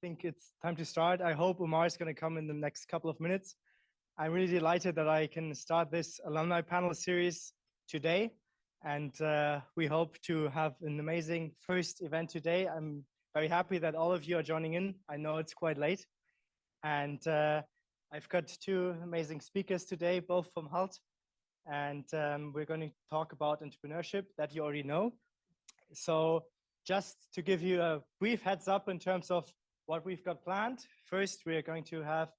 think it's time to start. I hope Omar is going to come in the next couple of minutes. I'm really delighted that I can start this alumni panel series today. And we hope to have an amazing first event today. I'm very happy that all of you are joining in. I know it's quite late. And I've got two amazing speakers today, both from HULT. And we're going to talk about entrepreneurship that you already know. So just to give you a brief heads up in terms of what we've got planned. First, we are going to have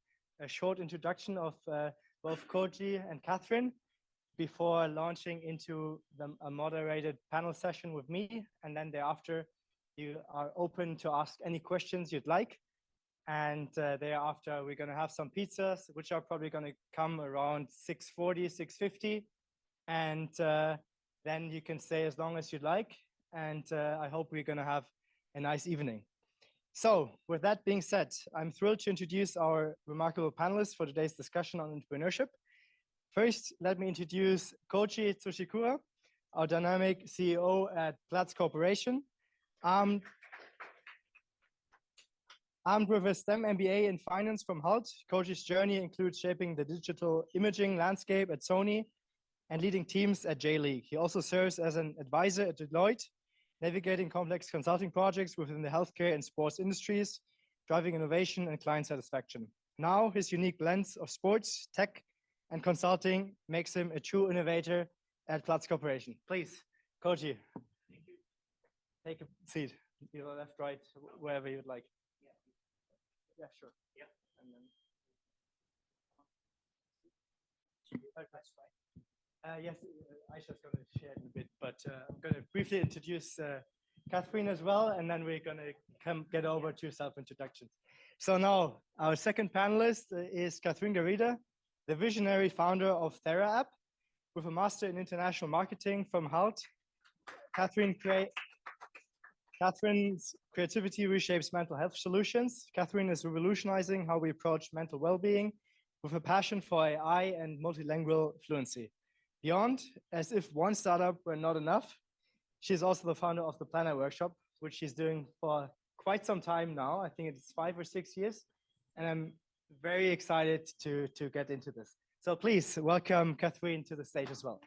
a short introduction of both Koji and Catherine before launching into a moderated panel session with me. And then thereafter, you are open to ask any questions you'd like. And thereafter, we're going to have some pizzas, which are probably going to come around 6:40, 6:50. And then you can stay as long as you'd like. And I hope we're going to have a nice evening. So with that being said, I'm thrilled to introduce our remarkable panelists for today's discussion on entrepreneurship. First, let me introduce Koji Tsuchikura, our dynamic CEO at Platts Corporation. Armed with a STEM MBA in finance from HULT, Koji's journey includes shaping the digital imaging landscape at Sony and leading teams at J-League. He also serves as an advisor at Deloitte, navigating complex consulting projects within the healthcare and sports industries, driving innovation and client satisfaction. Now, his unique blend of sports, tech, and consulting makes him a true innovator at Platts Corporation. Please, Koji, thank you. Take a seat, either left, right, wherever you would like. Yeah, sure. Yeah. And then... yes, Aisha's going to share it in a bit, but I'm going to briefly introduce Catherine as well, and then we're going to get over to self-introductions. So now, our second panelist is Catherine Garrido, the visionary founder of Thera App, with a master in international marketing from HULT. Catherine's creativity reshapes mental health solutions. Catherine is revolutionizing how we approach mental well-being with a passion for AI and multilingual fluency. Beyond, as if one startup were not enough, she's also the founder of the Planner Workshop, which she's doing for quite some time now. I think it's 5 or 6 years. And I'm very excited to get into this. So please welcome Catherine to the stage as well.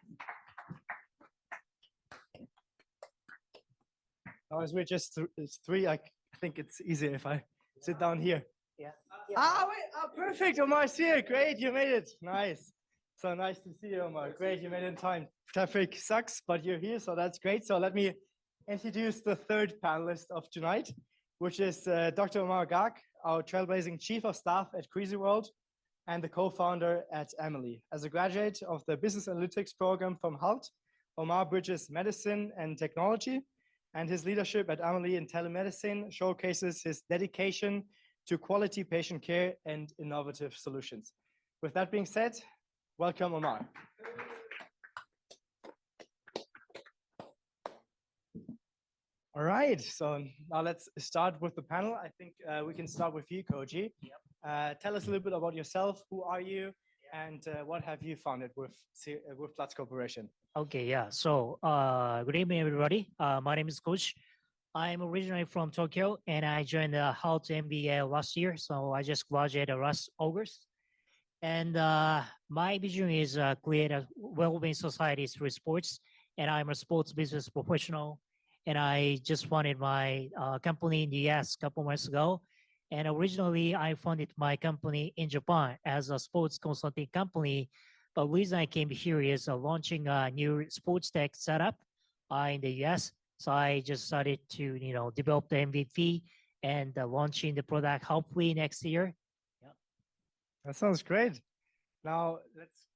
Now, as we're just three, I think it's easier if I sit down here. Yeah. Perfect. Omar's here. Great. You made it. Nice. So nice to see you, Omar. Great, you made it in time. Traffic sucks, but you're here, so that's great. So let me introduce the third panelist of tonight, which is Dr. Omar Agag, our trailblazing chief of staff at Crazy World and the co-founder at Emily. As a graduate of the business analytics program from HULT, Omar bridges medicine and technology, and his leadership at Emily in telemedicine showcases his dedication to quality patient care and innovative solutions. With that being said, welcome, Omar. All right, so now let's start with the panel. I think we can start with you, Koji. Yep. Tell us a little bit about yourself. Who are you, and what have you founded with Platts Corporation? Okay, yeah. So, good evening, everybody. My name is Koji. I'm originally from Tokyo, and I joined the HULT MBA last year. So I just graduated last August. And my vision is create a well-being society through sports. And I'm a sports business professional. And I just founded my company in the US a couple months ago. And originally, I founded my company in Japan as a sports consulting company. But the reason I came here is launching a new sports tech setup in the US. So I just started to develop the MVP and launching the product hopefully next year. That sounds great. Now let's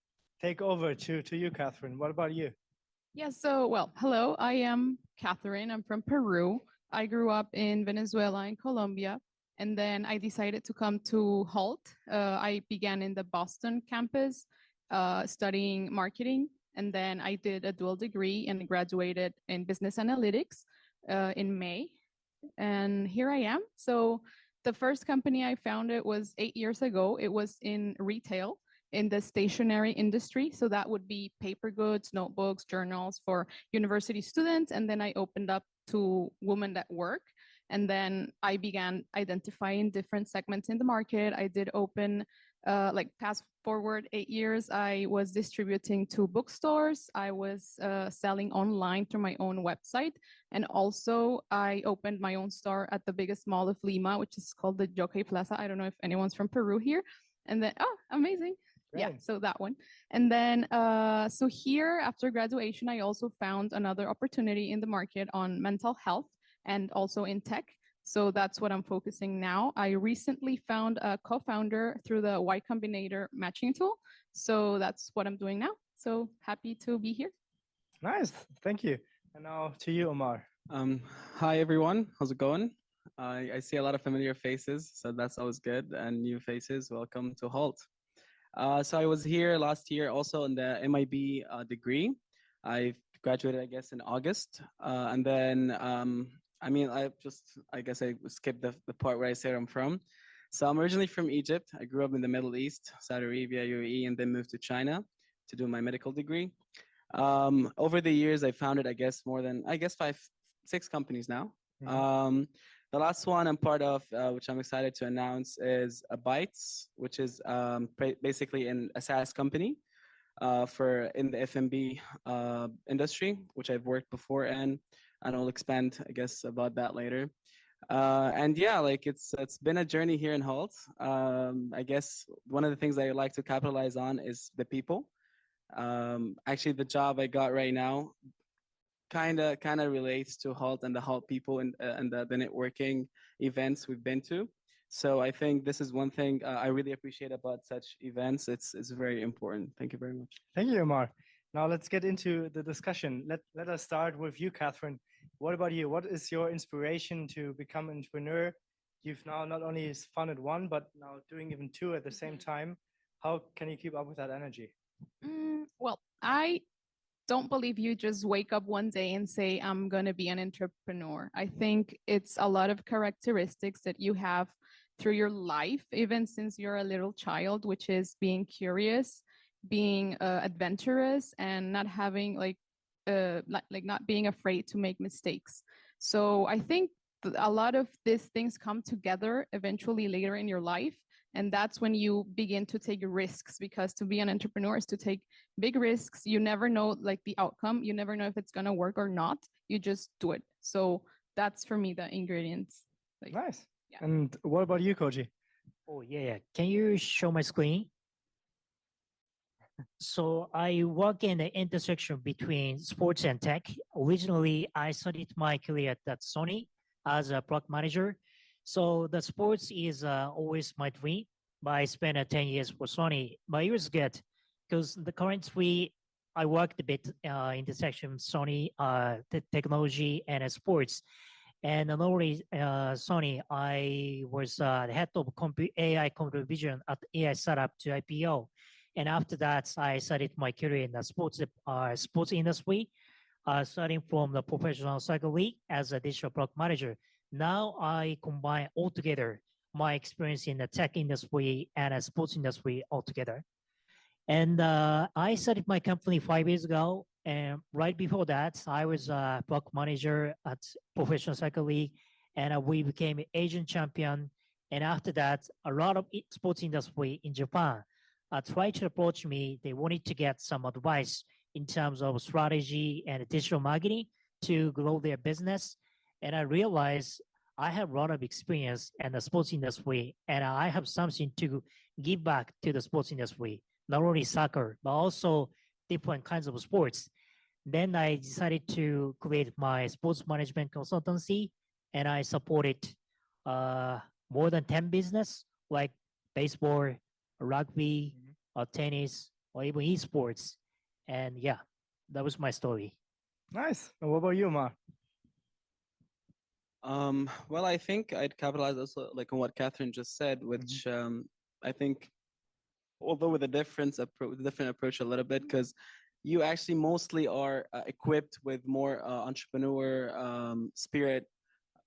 take over to you, Catherine. What about you? Yeah, so, well, hello, I am Catherine. I'm from Peru. I grew up in Venezuela and Colombia, and then I decided to come to HULT. I began in the Boston campus studying marketing, and then I did a dual degree and graduated in business analytics in May. And here I am. So the first company I founded was 8 years ago. It was in retail, in the stationery industry. So that would be paper goods, notebooks, journals for university students. And then I opened up to women that work. And then I began identifying different segments in the market. I did open, like fast forward 8 years, I was distributing to bookstores. I was selling online through my own website. And also I opened my own store at the biggest mall of Lima, which is called the Jockey Plaza. I don't know if anyone's from Peru here. And then, oh, amazing. Yeah, Great. so that one. And then, so here after graduation, I also found another opportunity in the market on mental health and also in tech. So that's what I'm focusing now. I recently found a co-founder through the Y Combinator matching tool. So that's what I'm doing now. So happy to be here. Nice. Thank you. And now to you, Omar. Hi, everyone. How's it going? I see a lot of familiar faces, so that's always good. And new faces, welcome to HULT. So I was here last year also in the MIB degree. I graduated, I guess, in August. And then, I guess I skipped the part where I say I'm from. So I'm originally from Egypt. I grew up in the Middle East, Saudi Arabia, UAE, and then moved to China to do my medical degree. Over the years, I founded, I guess, more than, 6 companies now. The last one I'm part of, which I'm excited to announce, is Bytes, which is basically a SaaS company in the F&B industry, which I've worked before in, and I'll expand, I guess, about that later. And yeah, like it's been a journey here in HULT. I guess one of the things I like to capitalize on is the people. Actually, the job I got right now kind of relates to HULT and the HULT people and the networking events we've been to. So I think this is one thing I really appreciate about such events. It's very important. Thank you very much. Thank you, Omar. Now let's get into the discussion. Let us start with you, Catherine. What about you? What is your inspiration to become an entrepreneur? You've now not only founded one, but now doing even 2 at the same time. How can you keep up with that energy? Well, I don't believe you just wake up one day and say, I'm going to be an entrepreneur. I think it's a lot of characteristics that you have through your life, even since you're a little child, which is being curious, being adventurous, and not having like not being afraid to make mistakes. So I think a lot of these things come together eventually later in your life. And that's when you begin to take risks, because to be an entrepreneur is to take big risks. You never know like the outcome. You never know if it's going to work or not. You just do it. So that's for me the ingredients. Like, Nice. yeah. And what about you, Koji? Oh, yeah. Can you show my screen? So I work in the intersection between sports and tech. Originally, I started my career at Sony as a product manager. So the sports is always my dream. But I spent 10 years for Sony. But it was good because the currently I worked a bit intersection Sony, the technology and sports. And not only Sony, I was the head of AI computer vision at AI startup to IPO. And after that, I started my career in the sports industry, starting from the professional cycle league as a digital product manager. Now I combine all together my experience in the tech industry and the sports industry altogether. And I started my company 5 years ago. And right before that, I was a product manager at professional cycle league, and we became Asian champion. And after that, a lot of sports industry in Japan tried to approach me. They wanted to get some advice in terms of strategy and digital marketing to grow their business. And I realized I have a lot of experience in the sports industry, and I have something to give back to the sports industry, not only soccer, but also different kinds of sports. Then I decided to create my sports management consultancy, and I supported more than 10 business like baseball, rugby, or tennis, or even esports. And yeah, that was my story. Nice. And what about you, Ma? Well, I think I'd capitalize also like on what Catherine just said, which I think, although with a different approach a little bit, because you actually mostly are equipped with more entrepreneur spirit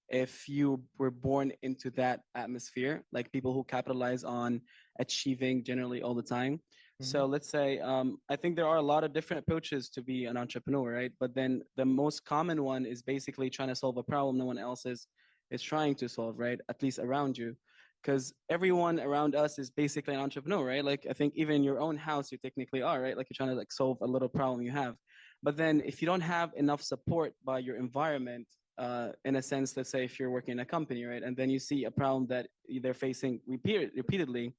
if you were born into that atmosphere, like people who capitalize on achieving generally all the time. So let's say, I think there are a lot of different approaches to be an entrepreneur, right? But then the most common one is basically trying to solve a problem no one else is is trying to solve, right? At least around you. Because everyone around us is basically an entrepreneur, right? Like I think even in your own house, you technically are, right? Like you're trying to like solve a little problem you have. But then if you don't have enough support by your environment, in a sense, let's say if you're working in a company, right? And then you see a problem that they're facing repeatedly,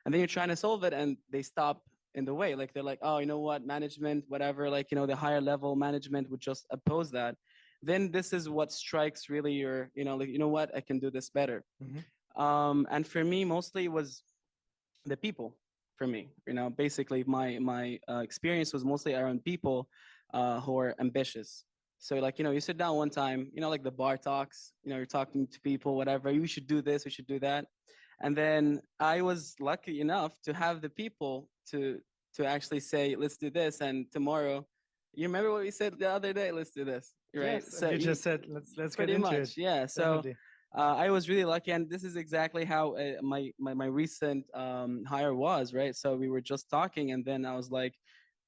and then you're trying to solve it and they stop in the way. Like they're like, oh, you know what, management, whatever, like, you know, the higher level management would just oppose that. Then this is what strikes really your, you know, like, you know what, I can do this better. And for me, mostly it was the people. For me, you know, basically my experience was mostly around people who are ambitious. So like, you know, you sit down one time, you know, like the bar talks, you know, you're talking to people, whatever, you should do this, we should do that. And then I was lucky enough to have the people to actually say, let's do this. And tomorrow, you remember what we said the other day? Let's do this, right? Yes, so you just said let's get pretty into much, it. yeah. So Definitely. I was really lucky, and this is exactly how my recent hire was, right? So we were just talking, and then I was like,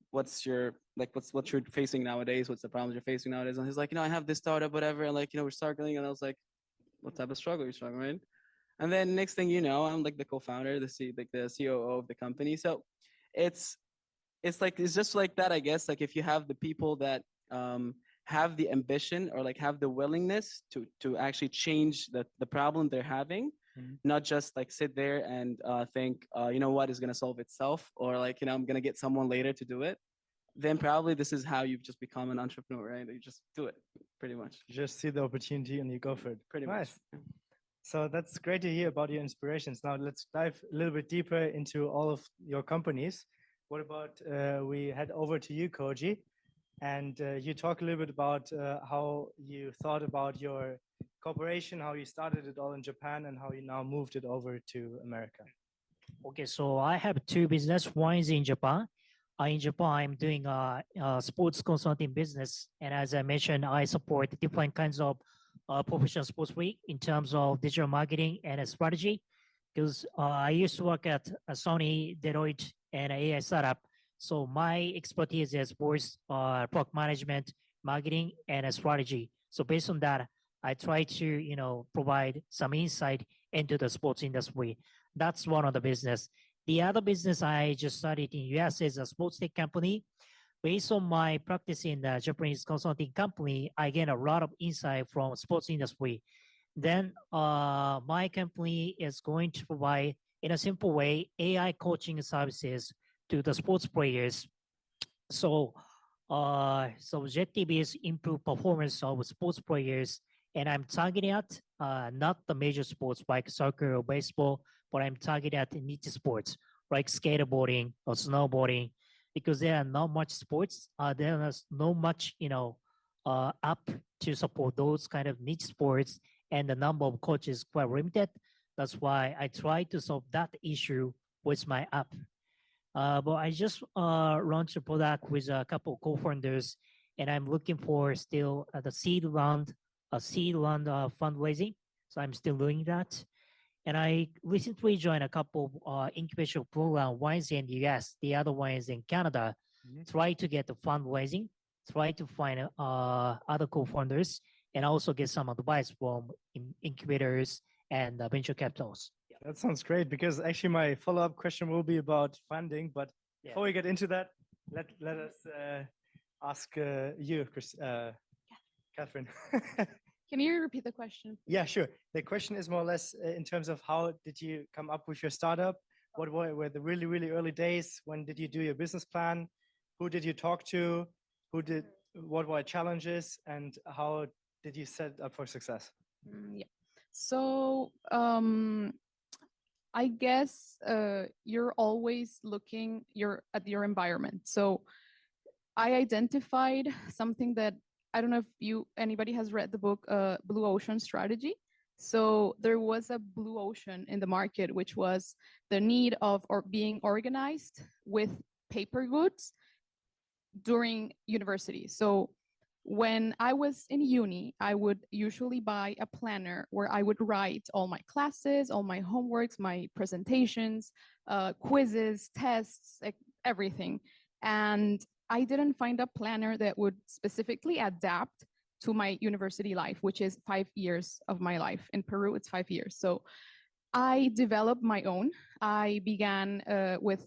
"What's your like? What's you're facing nowadays? What's the problems you're facing nowadays?" And he's like, "You know, I have this startup, whatever, and like, you know, we're struggling." And I was like, "What type of struggle are you struggling, right?" And then next thing you know, I'm like the co-founder, like the COO of the company. So it's it's just like that, I guess. Like if you have the people that have the ambition or like have the willingness to actually change the problem they're having, not just like sit there and think, you know what, is going to solve itself, or like, you know, I'm going to get someone later to do it, then probably this is how you've just become an entrepreneur, right? You just do it, pretty much. You just see the opportunity and you go for it. Pretty Nice. much. So that's great to hear about your inspirations. Now let's dive a little bit deeper into all of your companies. What about we head over to you, Koji, and you talk a little bit about how you thought about your corporation, how you started it all in Japan, and how you now moved it over to America. Okay, so I have two business. One is in Japan. In Japan, I'm doing a sports consulting business, and as I mentioned, I support different kinds of professional sports league in terms of digital marketing and strategy. Because I used to work at Sony, Deloitte, and AI startup. So my expertise is sports product management, marketing, and strategy. So based on that, I try to provide some insight into the sports industry. That's one of the business. The other business I just started in US is a sports tech company. Based on my practice in the Japanese consulting company, I get a lot of insight from sports industry. Then my company is going to provide, in a simple way, AI coaching services to the sports players. So objective is improve performance of sports players, and I'm targeting at not the major sports like soccer or baseball, but I'm targeting at niche sports like skateboarding or snowboarding, because there are not much sports. There is no much app to support those kind of niche sports, and the number of coaches quite limited. That's why I try to solve that issue with my app. But I just launched a product with a couple of co-founders, and I'm looking for still the seed round fundraising. So I'm still doing that. And I recently joined a couple of incubation program. One is in the US, the other one is in Canada. Try to get the fundraising, try to find other co-founders, and also get some advice from incubators and venture capitals. That sounds great, because actually my follow-up question will be about funding. But before we get into that, let us ask you, Catherine. Can you repeat the question? Yeah, sure. The question is more or less in terms of how did you come up with your startup? What were the really, really early days? When did you do your business plan? Who did you talk to? What were challenges? And how did you set up for success? Yeah. So I guess you're always looking at your environment. So I identified something that, I don't know if anybody has read the book Blue Ocean Strategy. So there was a blue ocean in the market, which was the need of being organized with paper goods during university. So when I was in uni, I would usually buy a planner where I would write all my classes, all my homeworks, my presentations, quizzes, tests, everything. And I didn't find a planner that would specifically adapt to my university life, which is 5 years of my life. In Peru, it's 5 years. So I developed my own. I began with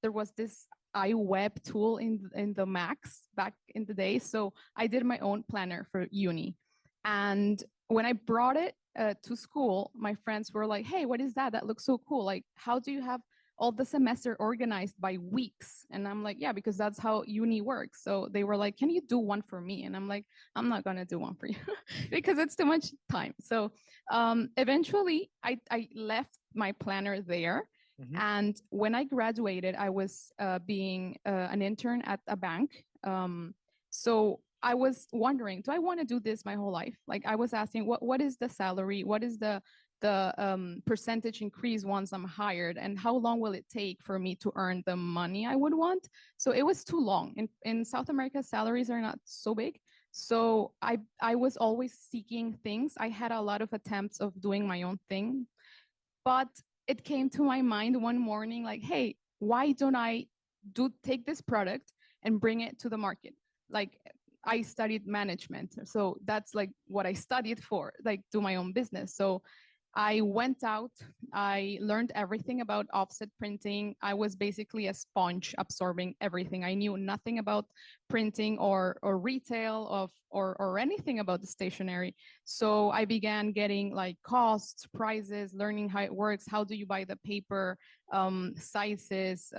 there was this iWeb tool in the Macs back in the day. So I did my own planner for uni. And when I brought it to school, my friends were like, hey, what is that? That looks so cool. Like, how do you have all the semester organized by weeks? And I'm like, yeah, because that's how uni works. So they were like, can you do one for me? And I'm like, I'm not gonna do one for you because it's too much time. So eventually I left my planner there. And when I graduated, I was being an intern at a bank. So I was wondering, do I want to do this my whole life? Like I was asking, what is the salary? What is the percentage increase once I'm hired? And how long will it take for me to earn the money I would want? So it was too long. In South America, salaries are not so big. So I was always seeking things. I had a lot of attempts of doing my own thing, but it came to my mind one morning, like, hey, why don't I take this product and bring it to the market? Like I studied management. So that's like what I studied for, like do my own business. So I went out, I learned everything about offset printing. I was basically a sponge absorbing everything. I knew nothing about printing or retail or anything about the stationery. So I began getting like costs, prices, learning how it works. How do you buy the paper, sizes,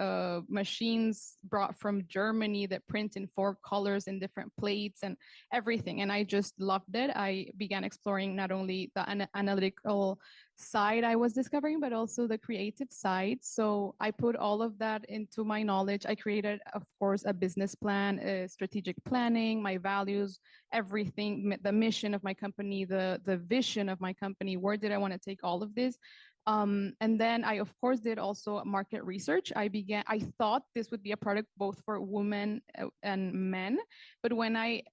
machines brought from Germany that print in 4 colors in different plates and everything. And I just loved it. I began exploring not only the analytical side I was discovering, but also the creative side. So I put all of that into my knowledge. I created, of course, a business plan, strategic planning, my values, everything, the mission of my company, the vision of my company. Where did I want to take all of this? And then I, of course, did also market research. I thought this would be a product both for women and men. But when I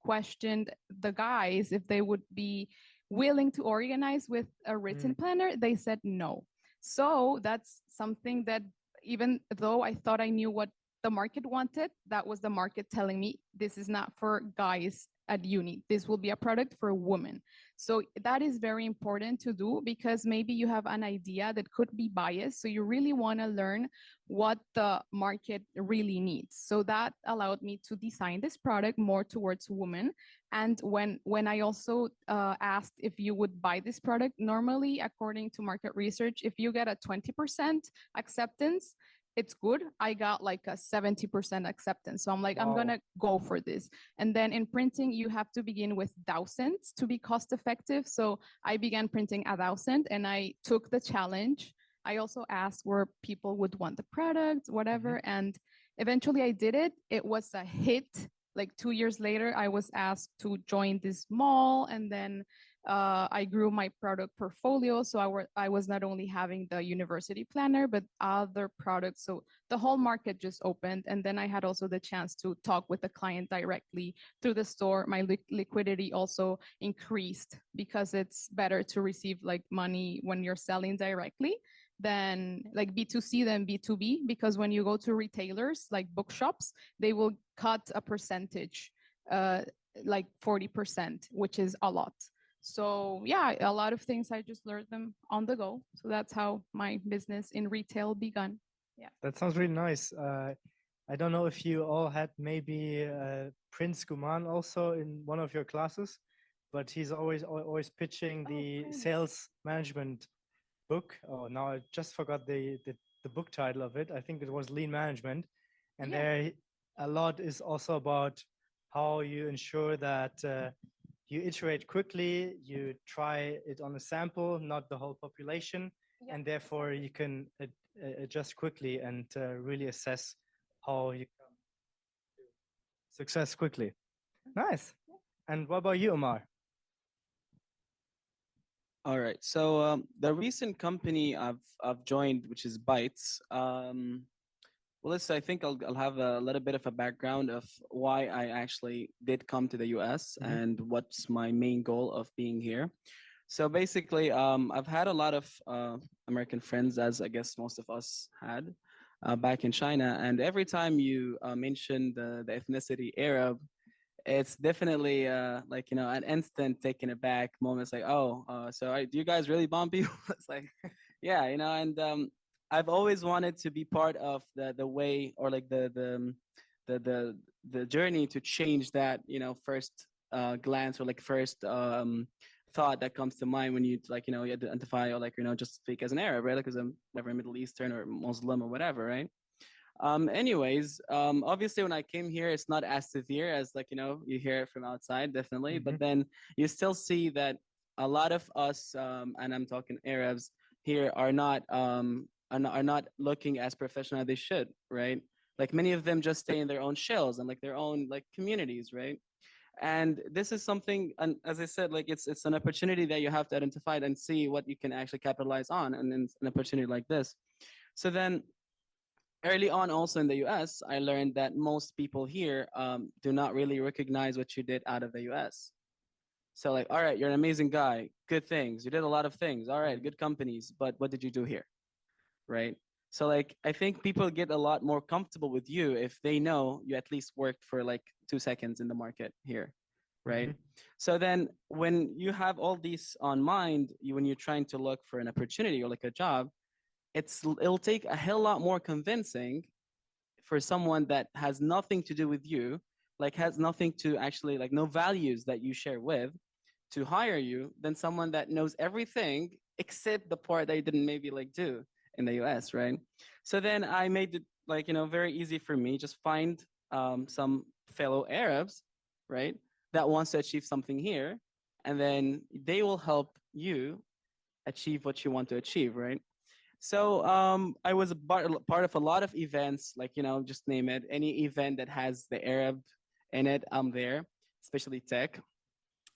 questioned the guys if they would be willing to organize with a written planner, they said no. So that's something that even though I thought I knew what the market wanted, that was the market telling me this is not for guys at uni. This will be a product for women. So that is very important to do because maybe you have an idea that could be biased. So you really want to learn what the market really needs. So that allowed me to design this product more towards women. And when I also asked if you would buy this product, normally, according to market research, if you get a 20% acceptance, it's good. I got like a 70% acceptance. So I'm like, I'm gonna go for this. And then in printing, you have to begin with thousands to be cost effective. So I began printing 1,000 and I took the challenge. I also asked where people would want the product, whatever. And eventually I did it. It was a hit. Like 2 years later, I was asked to join this mall, and then I grew my product portfolio. So I was not only having the university planner, but other products. So the whole market just opened. And then I had also the chance to talk with the client directly through the store. My liquidity also increased because it's better to receive like money when you're selling directly than like B2C than B2B, because when you go to retailers like bookshops, they will cut a percentage, like 40%, which is a lot. So yeah, a lot of things I just learned them on the go. So that's how my business in retail began. Yeah. That sounds really nice. I don't know if you all had maybe Prince Guman also in one of your classes, but he's always pitching the Prince. sales management book. Oh, now I just forgot the book title of it. I think it was Lean Management. And there a lot is also about how you ensure that you iterate quickly, you try it on a sample, not the whole population, and therefore you can adjust quickly and really assess how you come to success quickly. Nice. And what about you, Omar? All right. So the recent company I've joined, which is Bytes. Well, I think I'll have a little bit of a background of why I actually did come to the US and what's my main goal of being here. So basically, I've had a lot of American friends, as I guess most of us had back in China. And every time you mention the ethnicity Arab, it's definitely like, you know, an instant taken aback moments like, oh, do you guys really bomb people? It's like, yeah, you know, and I've always wanted to be part of the way, or like the the the journey to change that, you know, first glance, or like first thought that comes to mind when you, like, you know, you identify, or like, you know, just speak as an Arab, right? Because I'm never Middle Eastern or Muslim or whatever, right? Obviously when I came here, it's not as severe as, like, you know, you hear it from outside, definitely. But then you still see that a lot of us, and I'm talking Arabs here, are not looking as professional as they should, right? Like many of them just stay in their own shells and like their own like communities, right? And this is something, and as I said, like it's an opportunity that you have to identify and see what you can actually capitalize on, and then an opportunity like this. So then early on, also in the US, I learned that most people here do not really recognize what you did out of the US. So like, all right, you're an amazing guy, good things, you did a lot of things, all right, good companies, but what did you do here, right? So like, I think people get a lot more comfortable with you if they know you at least worked for like 2 seconds in the market here, right? So then when you have all these on mind, when you're trying to look for an opportunity or like a job, it'll take a hell lot more convincing for someone that has nothing to do with you, like has nothing to actually, like no values that you share with, to hire you, than someone that knows everything except the part that you didn't maybe like do in the US, right? So then I made it, like, you know, very easy for me. Just find some fellow Arabs, right, that wants to achieve something here, and then they will help you achieve what you want to achieve, right? So I was a part of a lot of events, like, you know, just name it, any event that has the Arab in it, I'm there, especially tech.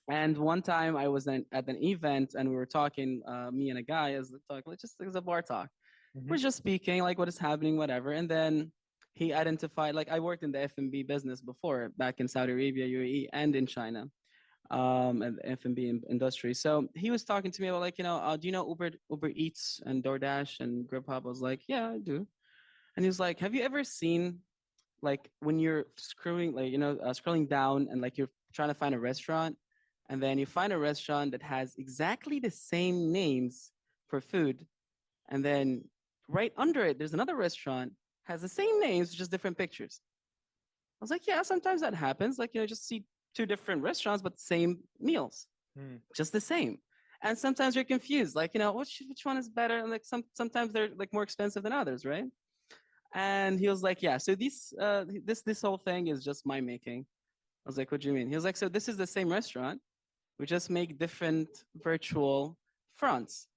And one time I was at an event and we were talking, me and a guy, as talk, like just as a bar talk. We're just speaking, like what is happening, whatever. And then he identified, like I worked in the F&B business before, back in Saudi Arabia, UAE, and in China, and the F&B industry. So he was talking to me about, like, you know, do you know Uber Eats and DoorDash and Grubhub? I was like, yeah, I do. And he was like, have you ever seen, like, when you're scrolling, like, you know, scrolling down and like you're trying to find a restaurant, and then you find a restaurant that has exactly the same names for food, and then right under it there's another restaurant has the same names, just different pictures. I was like, yeah, sometimes that happens. Like, you know, just see two different restaurants but same meals, just the same. And sometimes you're confused, like, you know, which one is better, and like sometimes they're like more expensive than others, right? And he was like, yeah, so this whole thing is just my making. I was like, what do you mean? He was like, so this is the same restaurant, we just make different virtual fronts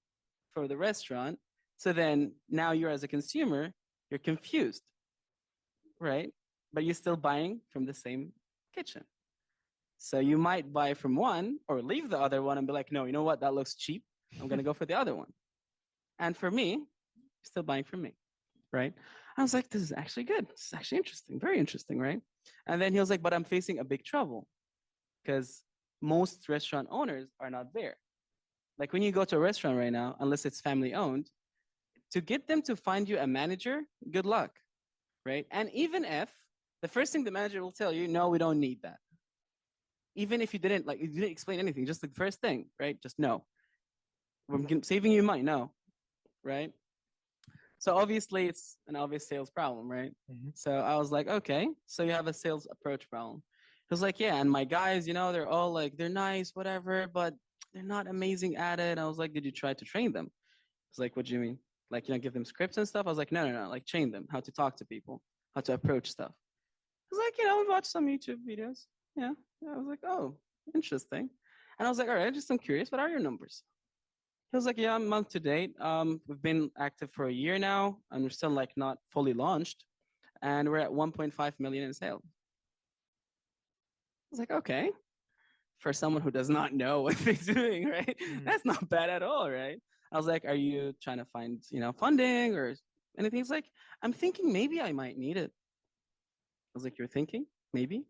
for the restaurant. So then now you're, as a consumer, you're confused, right? But you're still buying from the same kitchen. So you might buy from one or leave the other one and be like, no, you know what? That looks cheap. I'm going to go for the other one. And for me, you're still buying from me, right? I was like, this is actually good. This is actually interesting, very interesting, right? And then he was like, but I'm facing a big trouble because most restaurant owners are not there. Like when you go to a restaurant right now, unless it's family owned, to get them to find you a manager, good luck, right? And even if the first thing the manager will tell you, no, we don't need that. Even if you didn't explain anything, just the first thing, right? Just no. We're saving you money, no, right? So obviously it's an obvious sales problem, right? So I was like, okay, so you have a sales approach problem. He was like, yeah, and my guys, you know, they're all like, they're nice, whatever, but they're not amazing at it. I was like, did you try to train them? He's like, what do you mean? Like, you know, give them scripts and stuff? I was like, no, like train them how to talk to people, how to approach stuff. I was like, you know, watch some YouTube videos. Yeah. I was like, oh, interesting. And I was like, all right, just I'm curious, what are your numbers? He was like, yeah, I'm month to date. We've been active for a year now, and we're still like not fully launched, and we're at 1.5 million in sales. I was like, okay, for someone who does not know what they're doing, right? That's not bad at all, right? I was like, are you trying to find, you know, funding or anything? He's like, I'm thinking maybe I might need it. I was like, you're thinking maybe?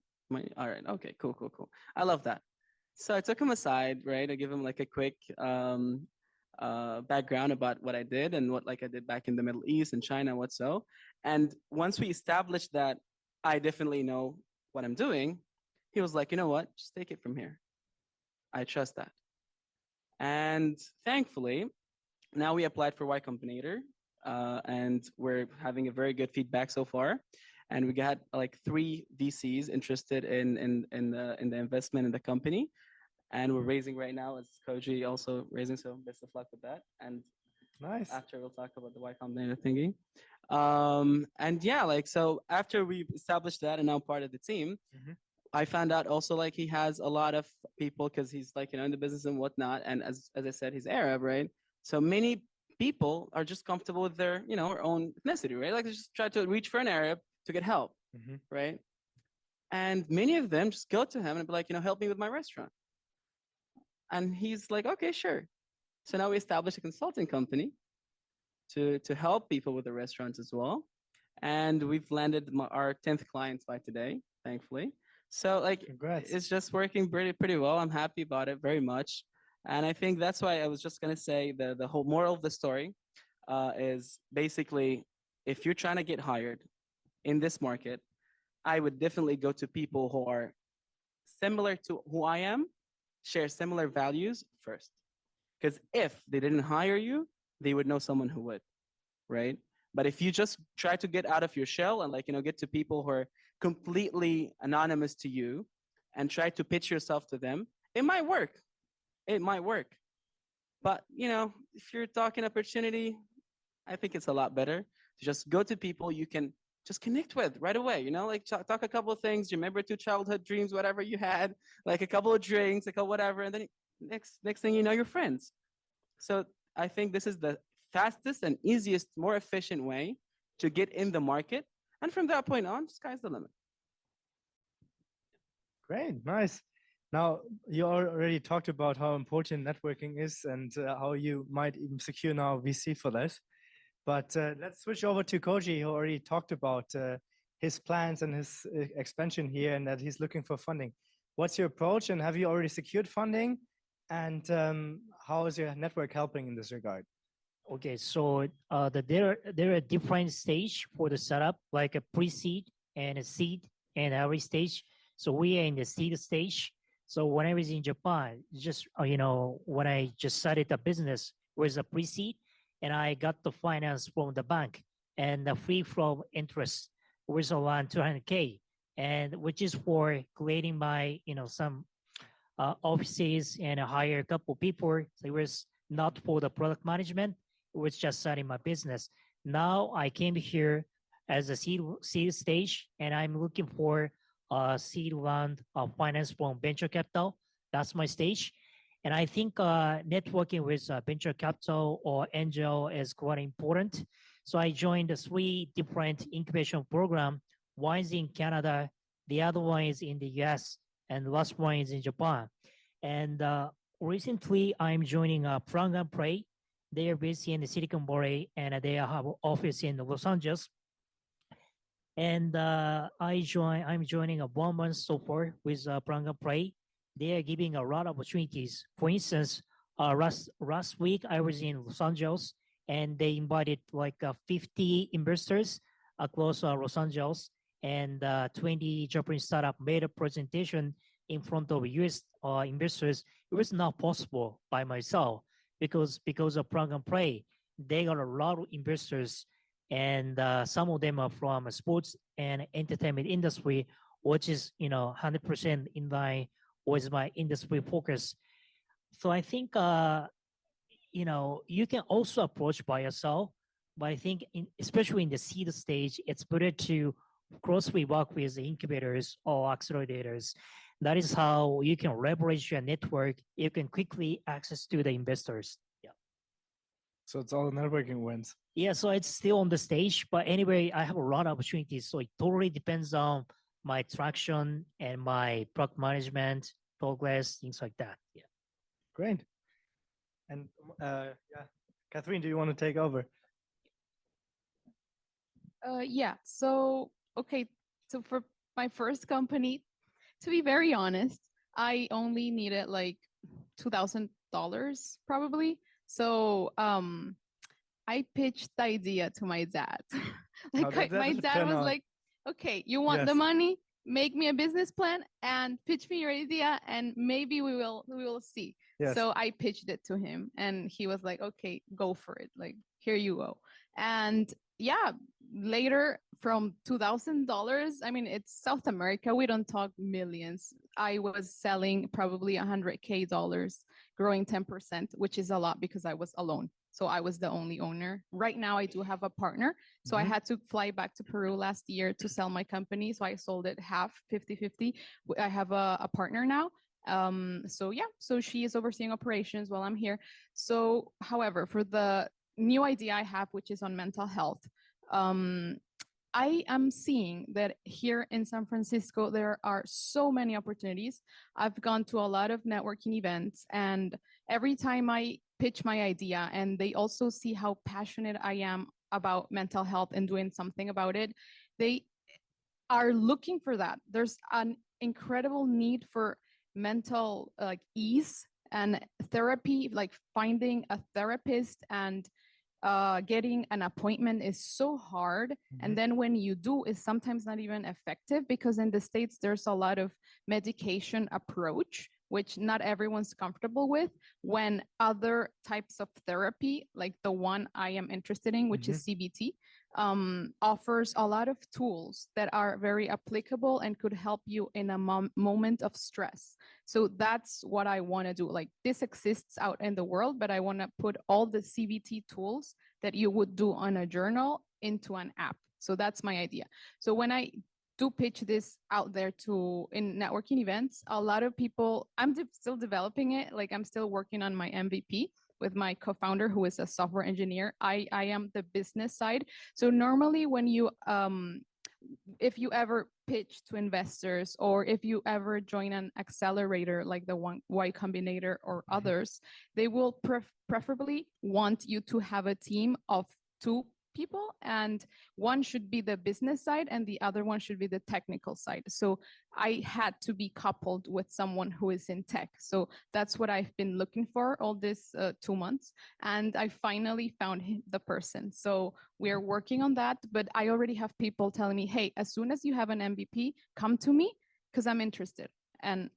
All right, okay, cool. I love that. So I took him aside, right? I give him like a quick background about what I did and what like I did back in the Middle East and China, what so. And once we established that I definitely know what I'm doing, He was like, you know what? Just take it from here. I trust that. And thankfully, now we applied for Y Combinator, and we're having a very good feedback so far. And we got like 3 VCs interested in the investment in the company. And we're raising right now, as Koji also raising, so best of luck with that. And Nice. after we'll talk about the Y Combinator thingy. And yeah, like, so after we established that and now part of the team, I found out also like he has a lot of people because he's like, in the business and whatnot. And as I said, he's Arab, right? So many people are just comfortable with their, our own ethnicity, right? Like they just try to reach for an Arab to get help, right? And many of them just go to him and be like, help me with my restaurant. And he's like, okay, sure. So now we established a consulting company to help people with the restaurants as well. And we've landed our 10th clients by today, thankfully. So like, Congrats. it's just working pretty well. I'm happy about it very much. And I think that's why I was just going to say the whole moral of the story is basically, if you're trying to get hired in this market, I would definitely go to people who are similar to who I am, share similar values first. Because if they didn't hire you, they would know someone who would, right? But if you just try to get out of your shell and like, get to people who are completely anonymous to you and try to pitch yourself to them, it might work. It might work. But, if you're talking opportunity, I think it's a lot better to just go to people you can just connect with right away, like talk a couple of things, remember 2 childhood dreams, whatever you had, like a couple of drinks, like whatever, and then next thing you know, you're friends. So I think this is the fastest and easiest, more efficient way to get in the market. And from that point on, sky's the limit. Great, nice. Now, you already talked about how important networking is and how you might even secure now VC for that. But let's switch over to Koji, who already talked about his plans and his expansion here and that he's looking for funding. What's your approach and have you already secured funding? And how is your network helping in this regard? Okay, so there are different stage for the setup, like a pre-seed and a seed and early stage. So we are in the seed stage. So when I was in Japan, just when I just started a business, was a pre-seed, and I got the finance from the bank and free from interest was around 200K, and which is for creating my some offices and hire a couple people. So it was not for the product management. It was just starting my business. Now I came here as a seed stage, and I'm looking for a seed round of finance from venture capital. That's my stage. And I think networking with venture capital or angel is quite important. So I joined 3 different incubation programs. One is in Canada, the other one is in the US, and the last one is in Japan. And recently I'm joining Plug and Play. They are based in the Silicon Valley, and they have an office in Los Angeles. And I'm joining a 1 month so far with Plug and Play. They are giving a lot of opportunities. For instance, last week I was in Los Angeles, and they invited like 50 investors across Los Angeles, and 20 Japanese startup made a presentation in front of US investors. It was not possible by myself because of Plug and Play. They got a lot of investors, and some of them are from sports and entertainment industry, which is 100% in line with my industry focus. So I think you can also approach by yourself, but I think especially in the seed stage, it's better to closely work with the incubators or accelerators. That is how you can leverage your network. You can quickly access to the investors. Yeah. So it's all networking wins. Yeah, so it's still on the stage, but anyway, I have a lot of opportunities. So it totally depends on my traction and my product management, progress, things like that. Yeah. Great. And Catherine, do you want to take over? Yeah. So, okay. So for my first company, to be very honest, I only needed like $2,000 probably. So, I pitched the idea to my dad. Like my dad was like, okay, you want the money? make me a business plan and pitch me your idea, and maybe we will see. Yes. So I pitched it to him, and he was like, okay, go for it, like, here you go. And yeah, later, from $2,000, I mean, it's South America, we don't talk millions. I was selling probably $100K, growing 10%, which is a lot because I was alone. So I was the only owner. Right now, I do have a partner. So I had to fly back to Peru last year to sell my company. So I sold it half, 50-50. I have a partner now. So yeah, so she is overseeing operations while I'm here. So, however, for the new idea I have, which is on mental health, I am seeing that here in San Francisco, there are so many opportunities. I've gone to a lot of networking events, and every time I pitch my idea and they also see how passionate I am about mental health and doing something about it, they are looking for that. There's an incredible need for mental ease and therapy, like finding a therapist and getting an appointment is so hard. And then when you do, it's sometimes not even effective, because in the States, there's a lot of medication approach, which not everyone's comfortable with, when other types of therapy, like the one I am interested in, which is CBT, offers a lot of tools that are very applicable and could help you in a moment of stress. So that's what I want to do. Like, this exists out in the world, but I want to put all the CBT tools that you would do on a journal into an app. So that's my idea. So when I do pitch this out there in networking events, a lot of people, I'm still developing it. Like, I'm still working on my MVP with my co-founder, who is a software engineer. I am the business side. So normally when you, if you ever pitch to investors, or if you ever join an accelerator like the Y Combinator or others, they will preferably want you to have a team of 2 people, and one should be the business side and the other one should be the technical side. So I had to be coupled with someone who is in tech. So that's what I've been looking for all this 2 months, and I finally found the person. So we are working on that, but I already have people telling me, hey, as soon as you have an MVP, come to me, because I'm interested. And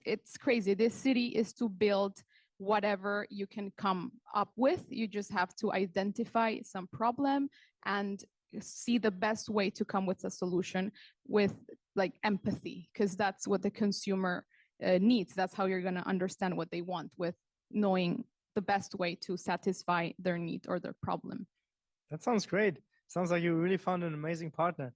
it's crazy. This city is to build whatever you can come up with. You just have to identify some problem and see the best way to come with a solution with like empathy, because that's what the consumer needs. That's how you're going to understand what they want, with knowing the best way to satisfy their need or their problem. That sounds great. Sounds like you really found an amazing partner.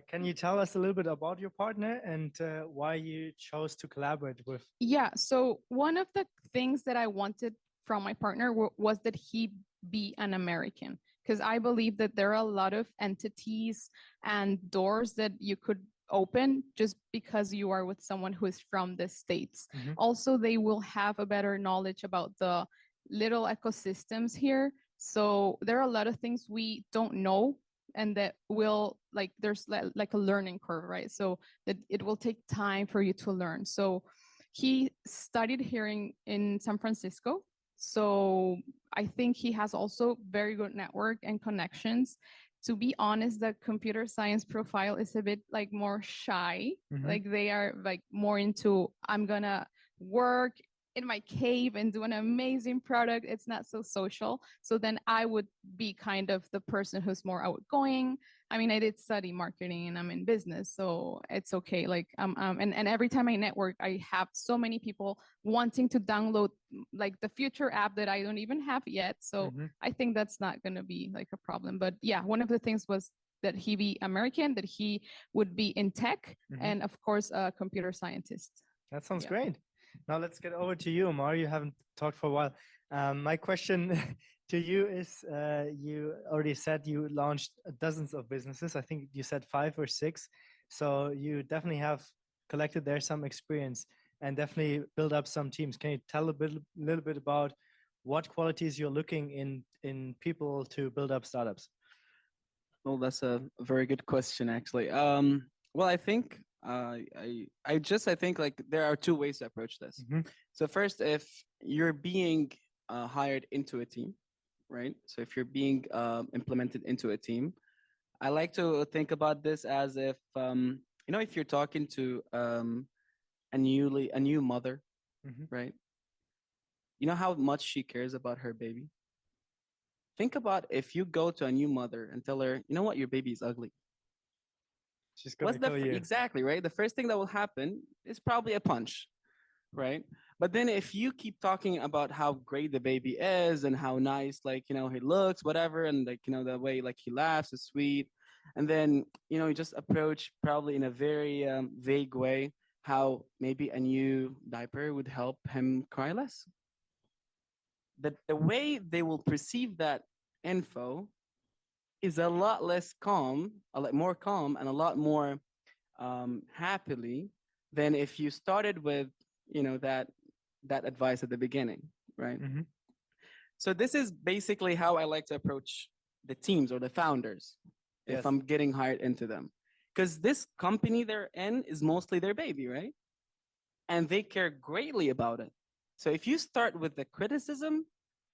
Can you tell us a little bit about your partner and why you chose to collaborate with? Yeah, so one of the things that I wanted from my partner was that he be an American, because I believe that there are a lot of entities and doors that you could open just because you are with someone who is from the States. Also, they will have a better knowledge about the little ecosystems here. So there are a lot of things we don't know, and that will, like, there's like a learning curve, right? So that it will take time for you to learn. So he studied here in San Francisco. So I think he has also very good network and connections. To be honest, the computer science profile is a bit like more shy. Like, they are like more into, I'm gonna work in my cave and do an amazing product. It's not so social. So then I would be kind of the person who's more outgoing. I mean, I did study marketing and I'm in business, so it's okay. Like, and every time I network, I have so many people wanting to download like the future app that I don't even have yet. So I think that's not going to be like a problem. But yeah, one of the things was that he be American, that he would be in tech, and of course, a computer scientist. That sounds great. Now let's get over to you, Omar. You haven't talked for a while. My question to you is, you already said you launched dozens of businesses. I think you said 5 or 6. So you definitely have collected there some experience and definitely build up some teams. Can you tell a little bit about what qualities you're looking in people to build up startups? Well, that's a very good question, actually. Well, I think I think like there are 2 ways to approach this. So first, if you're being hired into a team, right? So if you're being implemented into a team, I like to think about this as if You know, if you're talking to a new mother, Mhm. right? You know how much she cares about her baby? Think about if you go to a new mother and tell her, you know what, your baby is ugly. She's What's gonna kill you. exactly, right? The first thing that will happen is probably a punch, right? But then if you keep talking about how great the baby is and how nice, like, you know, he looks, whatever, and like, you know, the way like he laughs is sweet, and then, you know, you just approach probably in a very vague way how maybe a new diaper would help him cry less. The way they will perceive that info is a lot less calm, a lot more calm, and a lot more happily than if you started with, you know, that advice at the beginning, right? Mhm. So this is basically how I like to approach the teams or the founders if Yes. I'm getting hired into them, because this company they're in is mostly their baby, right? And they care greatly about it. So if you start with the criticism,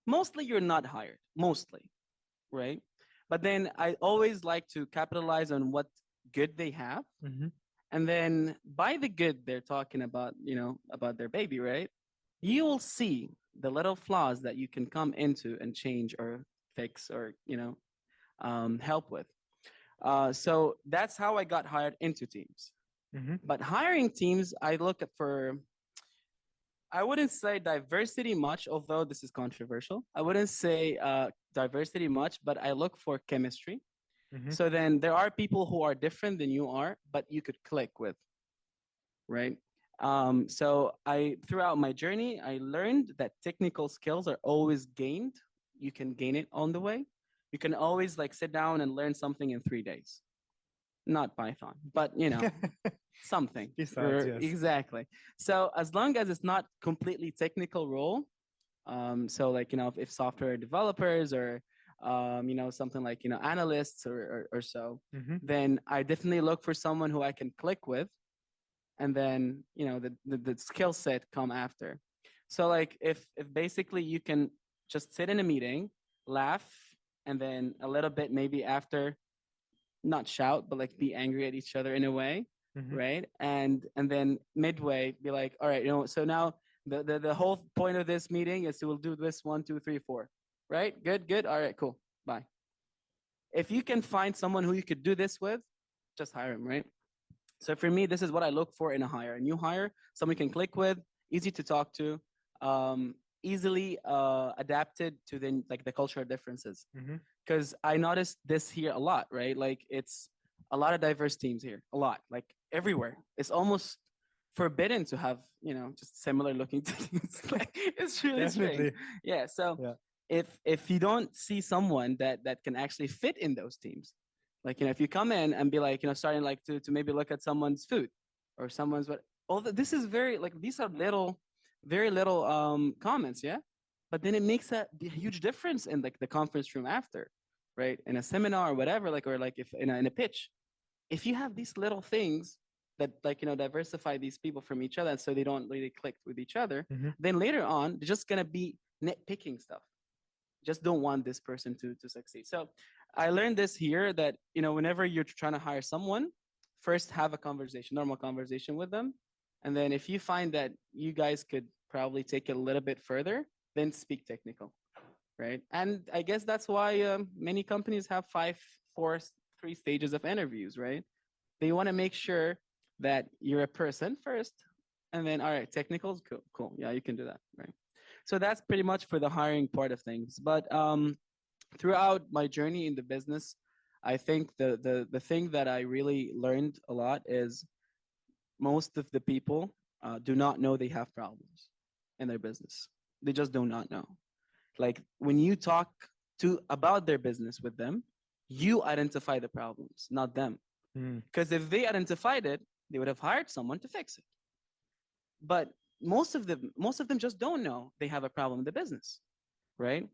mostly you're not hired, mostly, right? But then I always like to capitalize on what good they have. Mhm. And then by the good they're talking about, you know, about their baby, right? You will see the little flaws that you can come into and change or fix or, you know, help with. So that's how I got hired into teams. Mhm. But hiring teams, I look at for, I wouldn't say diversity much, although this is controversial. I wouldn't say diversity much, but I look for chemistry. Mhm. So then there are people who are different than you are, but you could click with, right? So I, throughout my journey, I learned that technical skills are always gained. You can gain it on the way. You can always like sit down and learn something in 3 days. Not Python, but you know, something. Besides, yes. Exactly. So as long as it's not completely technical role, so like, you know, if software developers or you know, something like, you know, analysts or so, Mhm. then I definitely look for someone who I can click with, and then, you know, the skill set come after. So like if basically you can just sit in a meeting, laugh, and then a little bit maybe after not shout but like be angry at each other in a way, Mhm. right? And then midway be like, all right, you know, so now the whole point of this meeting is to we'll do this 1 2 3 4, right? Good, all right, cool, bye. If you can find someone who you could do this with, just hire him, right? So for me, this is what I look for in a hire. A new hire, someone you can click with, easy to talk to, easily adapted to the like the cultural differences. Mhm. Because I noticed this here a lot, right? Like it's a lot of diverse teams here, a lot, like everywhere. It's almost forbidden to have, you know, just similar looking teams. Like, it's really strange. Definitely. Yeah. So Yeah. if you don't see someone that can actually fit in those teams, like, you know, if you come in and be like, you know, starting like to maybe look at someone's food or someone's what, although this is very like these are little, very little comments, yeah, but then it makes a huge difference in like the conference room after, right? In a seminar or whatever, like, or like if in a pitch, if you have these little things that, like, you know, diversify these people from each other so they don't really click with each other, Mhm. then later on they're just gonna be nitpicking stuff, just don't want this person to succeed. So I learned this here that, you know, whenever you're trying to hire someone, first have a conversation, normal conversation with them. And then if you find that you guys could probably take it a little bit further, then speak technical, right? And I guess that's why many companies have 3 stages of interviews, right? They want to make sure that you're a person first, and then all right, technicals, cool, cool, yeah, you can do that, right? So that's pretty much for the hiring part of things. But throughout my journey in the business, I think the thing that I really learned a lot is most of the people do not know they have problems in their business. They just do not know. Like when you talk to about their business with them, you identify the problems, not them. Mm. Because if they identified it, they would have hired someone to fix it. But most of them just don't know they have a problem in the business, right?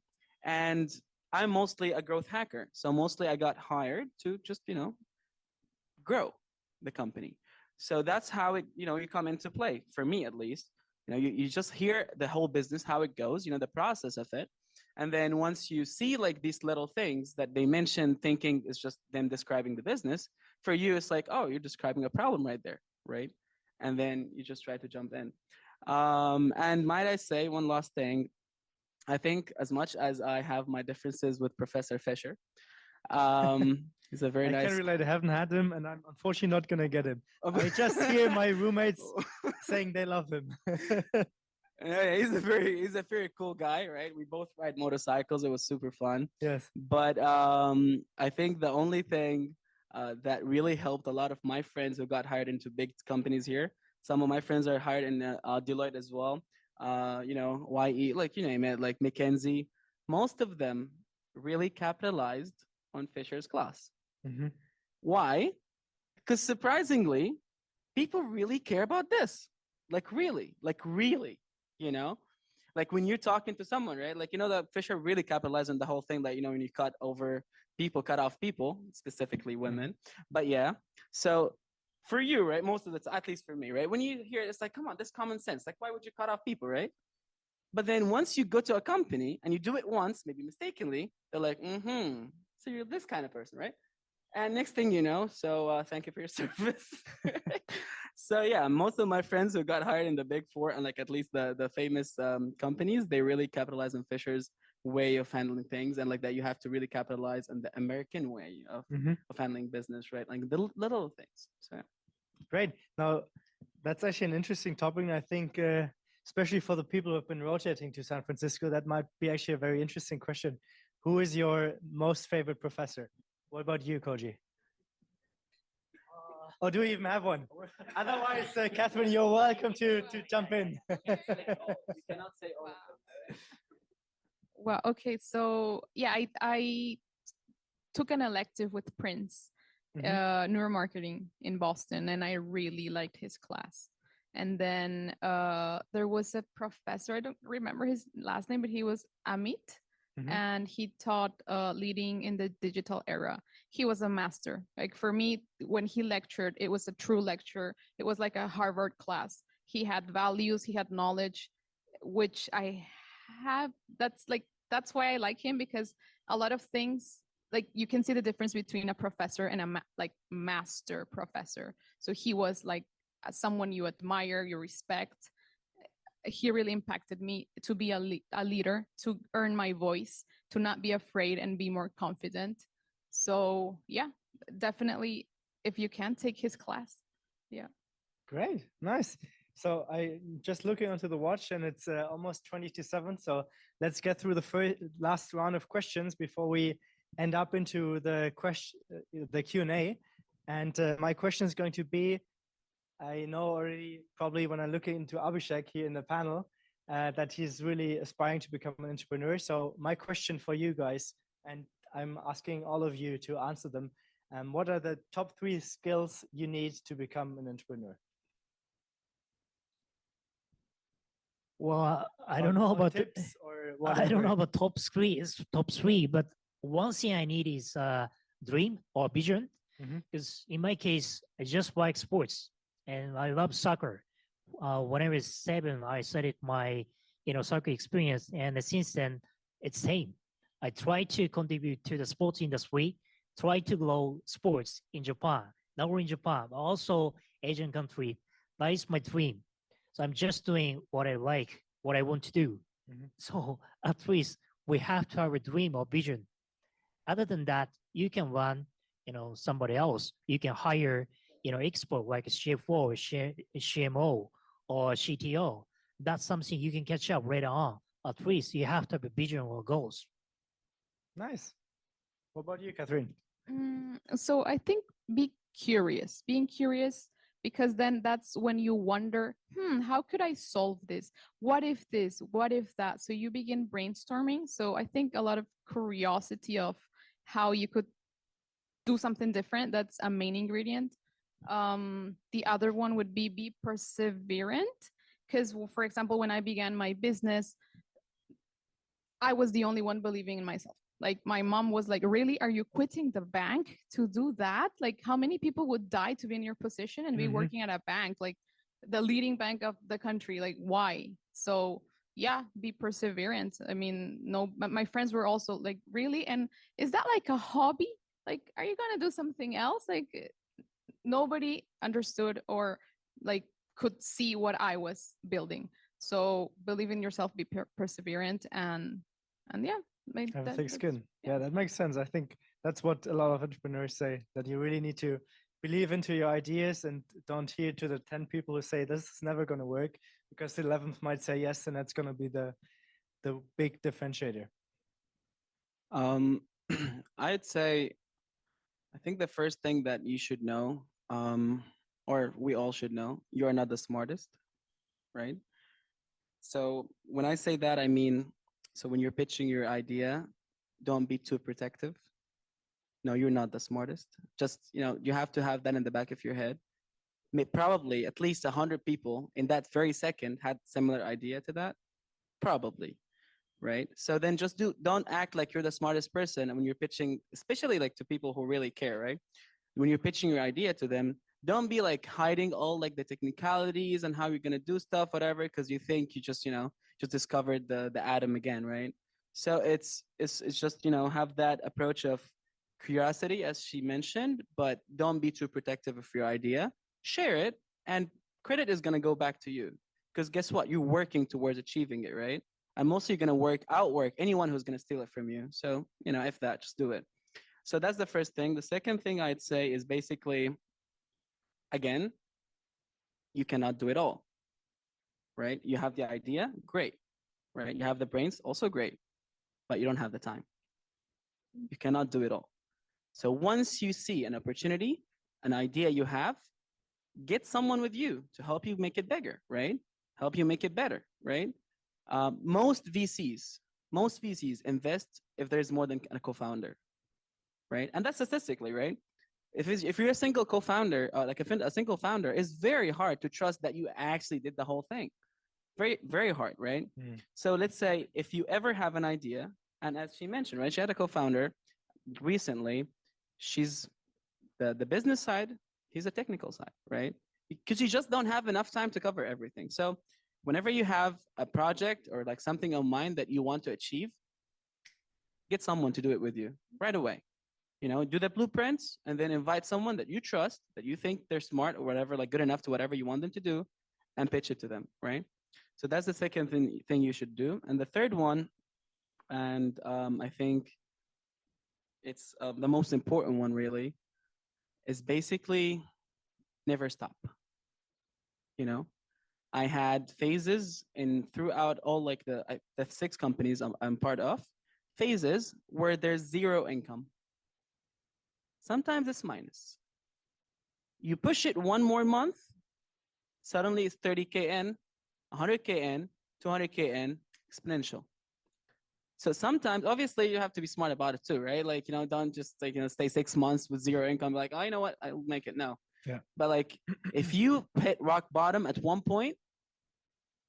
And I'm mostly a growth hacker, so mostly I got hired to just, you know, grow the company. So that's how it, you know, you come into play for me, at least. You know, you just hear the whole business, how it goes, you know, the process of it. And then once you see like these little things that they mention, thinking is just them describing the business, for you, it's like, oh, you're describing a problem right there, right? And then you just try to jump in. And might I say one last thing, I think as much as I have my differences with Professor Fisher, he's a very I nice. can relate. I haven't had him, and I'm unfortunately not gonna get him. I just hear my roommates saying they love him. Yeah, he's a very cool guy, right? We both ride motorcycles. It was super fun. Yes. But I think the only thing that really helped a lot of my friends who got hired into big companies here. Some of my friends are hired in Deloitte as well. You know, YE, like you name it, like McKinsey. Most of them really capitalized on Fisher's class. Mm-hmm. Why? Because surprisingly, people really care about this. Like really, you know? Like when you're talking to someone, right? Like, you know, that Fisher really capitalized on the whole thing that, you know, when you cut off people, specifically women. But yeah, so for you, right? Most of the time, at least for me, right? When you hear it, it's like, come on, this common sense. Like, why would you cut off people, right? But then once you go to a company and you do it once, maybe mistakenly, they're like, so you're this kind of person, right? And next thing you know, so thank you for your service. So yeah, most of my friends who got hired in the big four and like at least the famous companies, they really capitalize on Fisher's way of handling things, and like that you have to really capitalize on the American way of handling business, right? Like little things. So yeah. Great. Now, that's actually an interesting topic, and I think especially for the people who have been rotating to San Francisco, that might be actually a very interesting question. Who is your most favorite professor? What about you, Koji? Or do we even have one? Otherwise, Catherine, you're welcome to jump in. You cannot say all of them. Well, okay, so yeah, I took an elective with Prince, neuromarketing in Boston, and I really liked his class. And then there was a professor, I don't remember his last name, but he was Amit, and he taught leading in the digital era. He was a master. Like for me, when he lectured, it was a true lecture. It was like a Harvard class. He had values, he had knowledge, which I have. That's why I like him, because a lot of things, like you can see the difference between a professor and a master professor. So he was like someone you admire, you respect. He really impacted me to be a leader, to earn my voice, to not be afraid and be more confident. So yeah, definitely, if you can, take his class. Yeah. Great, nice. So I just looking onto the watch, and it's almost 20 to 7. So let's get through the last round of questions before we end up into the Q&A. And my question is going to be, I know already probably when I look into Abhishek here in the panel, that he's really aspiring to become an entrepreneur. So my question for you guys, and I'm asking all of you to answer them, what are the top 3 skills you need to become an entrepreneur? Well, I don't know about tips or I don't know whatever. about top three, but one thing I need is dream or vision. Because in my case, I just like sports and I love soccer. When I was 7, I started my soccer experience, and since then it's same. I try to contribute to the sports industry, try to grow sports in Japan, not only in Japan, but also Asian country. That is my dream. So I'm just doing what I like, what I want to do. So at least we have to have a dream or vision. Other than that, you can run, somebody else. You can hire, expert like a CFO, CMO, or CTO. That's something you can catch up later on. At least you have to have a vision or goals. Nice. What about you, Catherine? So I think being curious, because then that's when you wonder, how could I solve this? What if this? What if that? So you begin brainstorming. So I think a lot of curiosity of how you could do something different. That's a main ingredient. The other one would be perseverant. Because, for example, when I began my business, I was the only one believing in myself. Like my mom was like, really, are you quitting the bank to do that? Like how many people would die to be in your position and be working at a bank, like the leading bank of the country? Like why? So yeah, be perseverant. I mean, no, my friends were also like, really? And is that like a hobby? Like, are you gonna do something else? Like, nobody understood or like could see what I was building. So believe in yourself, be perseverant, and yeah, Have a thick that's, skin. yeah. Yeah, that makes sense. I think that's what a lot of entrepreneurs say, that you really need to believe into your ideas and don't hear to the 10 people who say this is never going to work, because the 11th might say yes, and that's going to be the big differentiator. I'd say, I think the first thing that you should know, or we all should know, you are not the smartest, right? So when I say that, I mean, so when you're pitching your idea, don't be too protective. No, you're not the smartest. Just, you have to have that in the back of your head. Probably at least 100 people in that very second had similar idea to that. Probably, right? So then just don't act like you're the smartest person. And when you're pitching, especially like to people who really care, right? When you're pitching your idea to them, don't be like hiding all like the technicalities and how you're gonna do stuff, whatever, because you think you just, just discovered the atom again, right? So it's just, have that approach of curiosity, as she mentioned, but don't be too protective of your idea. Share it, and credit is gonna go back to you. Because guess what? You're working towards achieving it, right? And mostly you're gonna outwork anyone who's gonna steal it from you. So, if that, just do it. So that's the first thing. The second thing I'd say is basically, again, you cannot do it all, right? You have the idea, great, right? You have the brains, also great, but you don't have the time. You cannot do it all. So once you see an opportunity, an idea you have, get someone with you to help you make it bigger, right? Help you make it better, right? Most VCs invest if there's more than a co-founder, right? And that's statistically, right? If you're a single co-founder, like a single founder, it's very hard to trust that you actually did the whole thing. Very, very hard, right? So let's say if you ever have an idea, and as she mentioned, right, she had a co-founder recently. She's the business side, he's the technical side, right? Because you just don't have enough time to cover everything. So whenever you have a project or like something on mind that you want to achieve, get someone to do it with you right away. Do the blueprints and then invite someone that you trust, that you think they're smart or whatever, like good enough to whatever you want them to do, and pitch it to them, right? So that's the second thing you should do. And the third one, and I think it's the most important one really, is basically never stop. I had phases throughout all like the 6 companies I'm part of, phases where there's zero income. Sometimes it's minus. You push it one more month, suddenly it's 30K in, 100K in, 200K in, exponential. So sometimes, obviously, you have to be smart about it too, right? Like, don't just like, stay 6 months with zero income, like, oh, you know what, I'll make it. No. Yeah. But like, if you hit rock bottom at one point,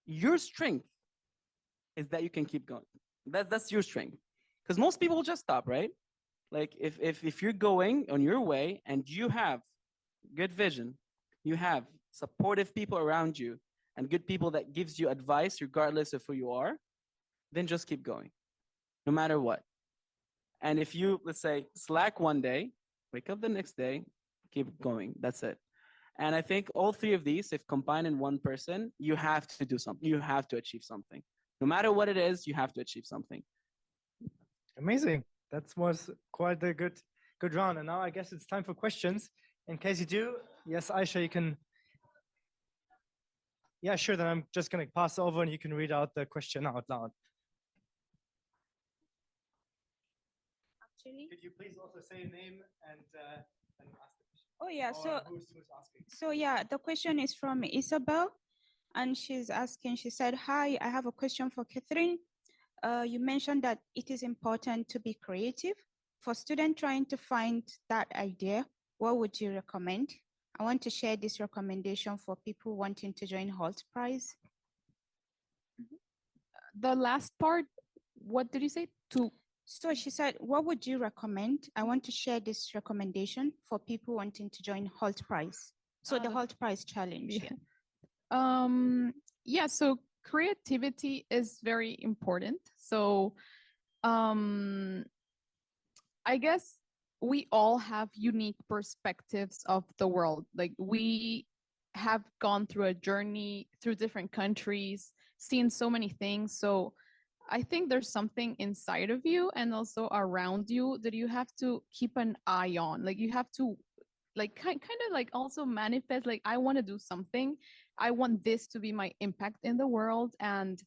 your strength is that you can keep going. That's your strength. Because most people will just stop, right? Like if you're going on your way and you have good vision, you have supportive people around you and good people that gives you advice regardless of who you are, then just keep going, no matter what. And if you, let's say, slack one day, wake up the next day, keep going. That's it. And I think all 3 of these, if combined in one person, you have to do something. You have to achieve something. No matter what it is, you have to achieve something. Amazing. That was quite a good round. And now I guess it's time for questions. In case you do, yes, Aisha, you can. Yeah, sure. Then I'm just going to pass over and you can read out the question out loud. Actually, Could you please also say your name and ask the question? oh yeah, Or who's asking? so yeah, the question is from Isabel, and she's asking, she said, hi, I have a question for Catherine. You mentioned that it is important to be creative. For students trying to find that idea, what would you recommend? I want to share this recommendation for people wanting to join HULT Prize. The last part, what did you say? So she said, what would you recommend? I want to share this recommendation for people wanting to join HULT Prize. So the HULT Prize challenge. Yeah. So creativity is very important. So I guess we all have unique perspectives of the world. Like we have gone through a journey through different countries, seen so many things. So I think there's something inside of you and also around you that you have to keep an eye on. Like you have to like kind of like also manifest, like I want to do something. I want this to be my impact in the world, and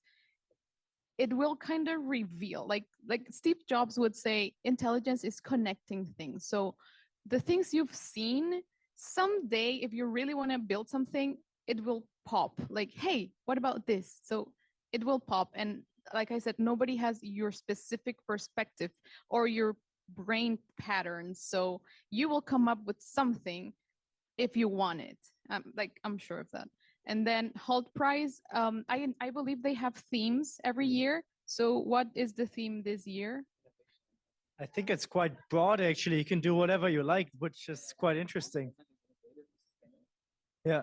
it will kind of reveal, like Steve Jobs would say, intelligence is connecting things. So the things you've seen, someday if you really want to build something, it will pop. Like, hey, what about this? So it will pop. And like I said, nobody has your specific perspective or your brain patterns, so you will come up with something if you want it. Like I'm sure of that. And then HULT Prize, I believe they have themes every year. So what is the theme this year? I think it's quite broad, actually. You can do whatever you like, which is quite interesting. Yeah.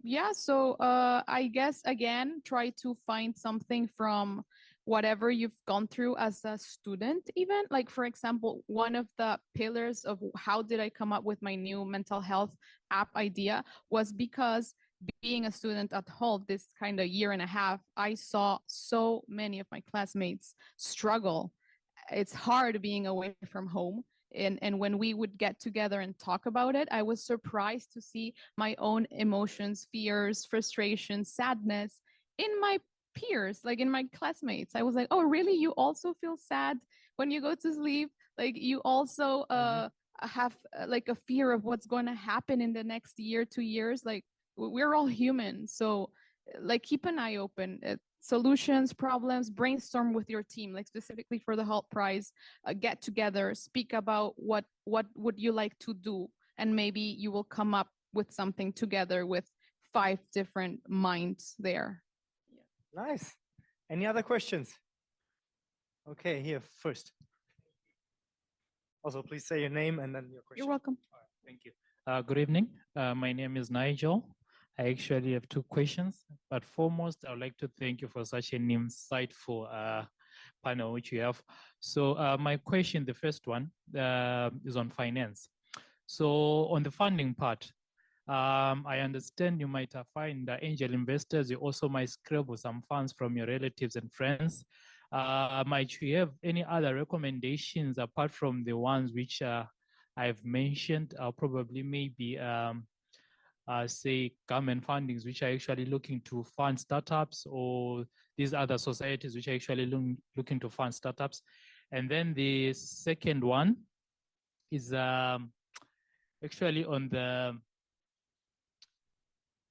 Yeah, so I guess, again, try to find something from whatever you've gone through as a student, even. Like, for example, one of the pillars of how did I come up with my new mental health app idea was because being a student at HULT this kind of year and a half, I saw so many of my classmates struggle. It's hard being away from home. And when we would get together and talk about it, I was surprised to see my own emotions, fears, frustration, sadness in my peers, like in my classmates. I was like, oh, really? You also feel sad when you go to sleep? Like you also have like a fear of what's going to happen in the next year, 2 years? Like we're all human. So like keep an eye open. Solutions, problems, brainstorm with your team, like specifically for the HULT Prize, get together, speak about what would you like to do, and maybe you will come up with something together with 5 different minds there. Nice. Any other questions? Okay, here first. Also, please say your name and then your question. You're welcome. Thank you. Good evening. My name is Nigel. I actually have 2 questions, but foremost, I would like to thank you for such an insightful panel which you have. So my question, the first one, is on finance. So on the funding part, I understand you might find angel investors. You also might scrape some funds from your relatives and friends. Might you have any other recommendations apart from the ones which I've mentioned? Probably maybe say government fundings which are actually looking to fund startups, or these other societies which are actually looking to fund startups. And then the second one is actually on the,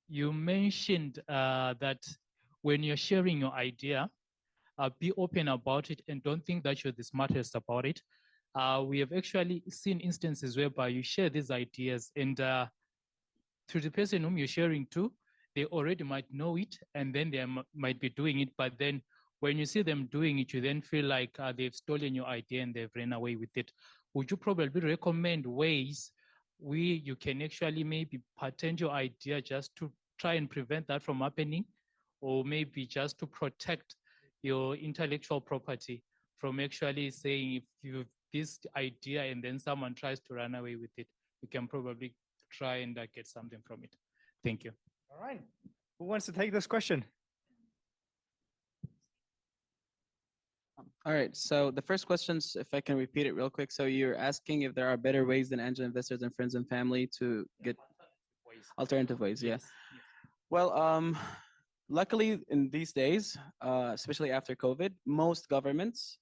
you mentioned that when you're sharing your idea, be open about it and don't think that you're the smartest about it. We have actually seen instances whereby you share these ideas and to the person whom you're sharing to, they already might know it and then they might be doing it. But then when you see them doing it, you then feel like they've stolen your idea and they've ran away with it. Would you probably recommend ways you can actually maybe patent your idea just to try and prevent that from happening, or maybe just to protect your intellectual property from actually saying, if you have this idea and then someone tries to run away with it, you can probably try and get something from it. Thank you. All right. Who wants to take this question? All right, so the first questions, if I can repeat it real quick. So you're asking if there are better ways than angel investors and friends and family to get alternative ways, yeah. Yes. Well, luckily in these days, especially after COVID, most governments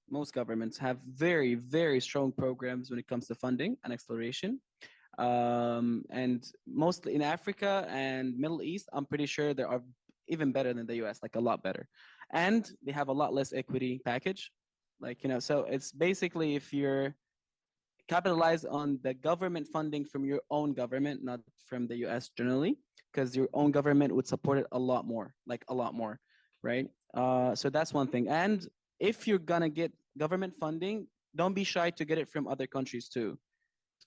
have very, very strong programs when it comes to funding and exploration. And mostly in Africa and Middle East, I'm pretty sure there are even better than the US, like a lot better. And they have a lot less equity package. Like, you know, so it's basically if you're capitalized on the government funding from your own government, not from the US generally, because your own government would support it a lot more, like a lot more, right? So that's one thing. And if you're gonna get government funding, don't be shy to get it from other countries too.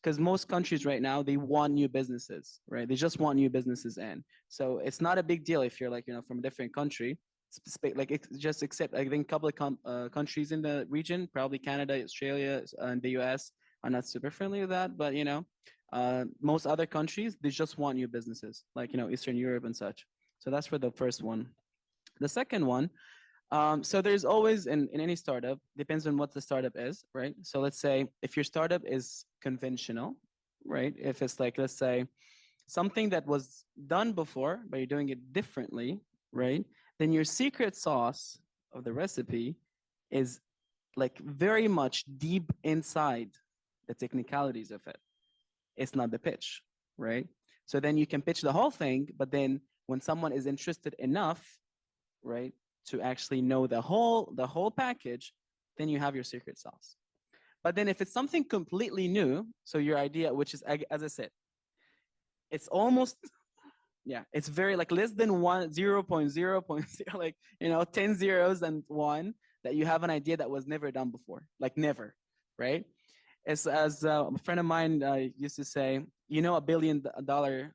Because most countries right now, they want new businesses, right? They just want new businesses in. So it's not a big deal if you're like, you know, from a different country just except I think a couple of countries in the region, probably Canada, Australia, and the US are not super friendly with that. But most other countries, they just want new businesses, like Eastern Europe and such. So that's for the first one. The second one, so there's always in any startup, depends on what the startup is, right? So let's say if your startup is conventional, right? If it's like, let's say, something that was done before, but you're doing it differently, right? Then your secret sauce of the recipe is like very much deep inside the technicalities of it. It's not the pitch, right? So then you can pitch the whole thing, but then when someone is interested enough, right, to actually know the whole package, then you have your secret sauce. But then if it's something completely new, so your idea, which is, as I said, it's almost, it's very like less than 0.0, like 10 zeros and 1, that you have an idea that was never done before, like never, right? As a friend of mine used to say, $1 billion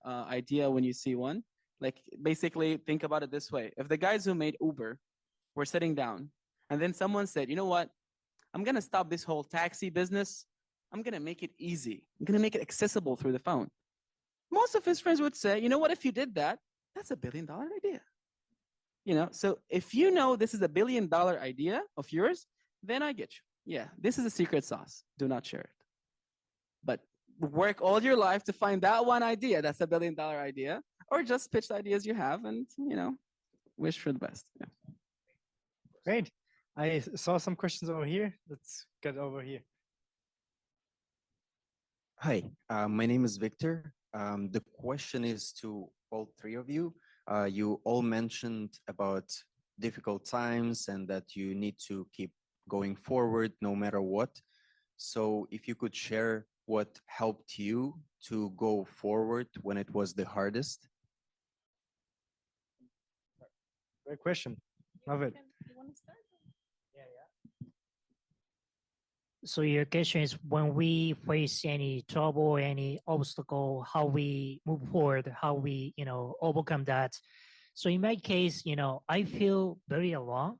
idea when you see one. Like basically think about it this way: if the guys who made Uber were sitting down and then someone said, you know what, I'm gonna stop this whole taxi business, I'm gonna make it easy, I'm gonna make it accessible through the phone. Most of his friends would say, you know what, if you did that, that's $1 billion idea. So if this is $1 billion idea of yours, then I get you. Yeah, this is a secret sauce. Do not share it. But work all your life to find that one idea that's $1 billion idea, or just pitch the ideas you have and, wish for the best. Yeah. Great. I saw some questions over here. Let's get over here. Hi, my name is Victor. The question is to all three of you. You all mentioned about difficult times and that you need to keep going forward no matter what. So if you could share what helped you to go forward when it was the hardest. Great question. Love it. So your question is, when we face any trouble, any obstacle, how we move forward, how we, overcome that. So in my case, I feel very alone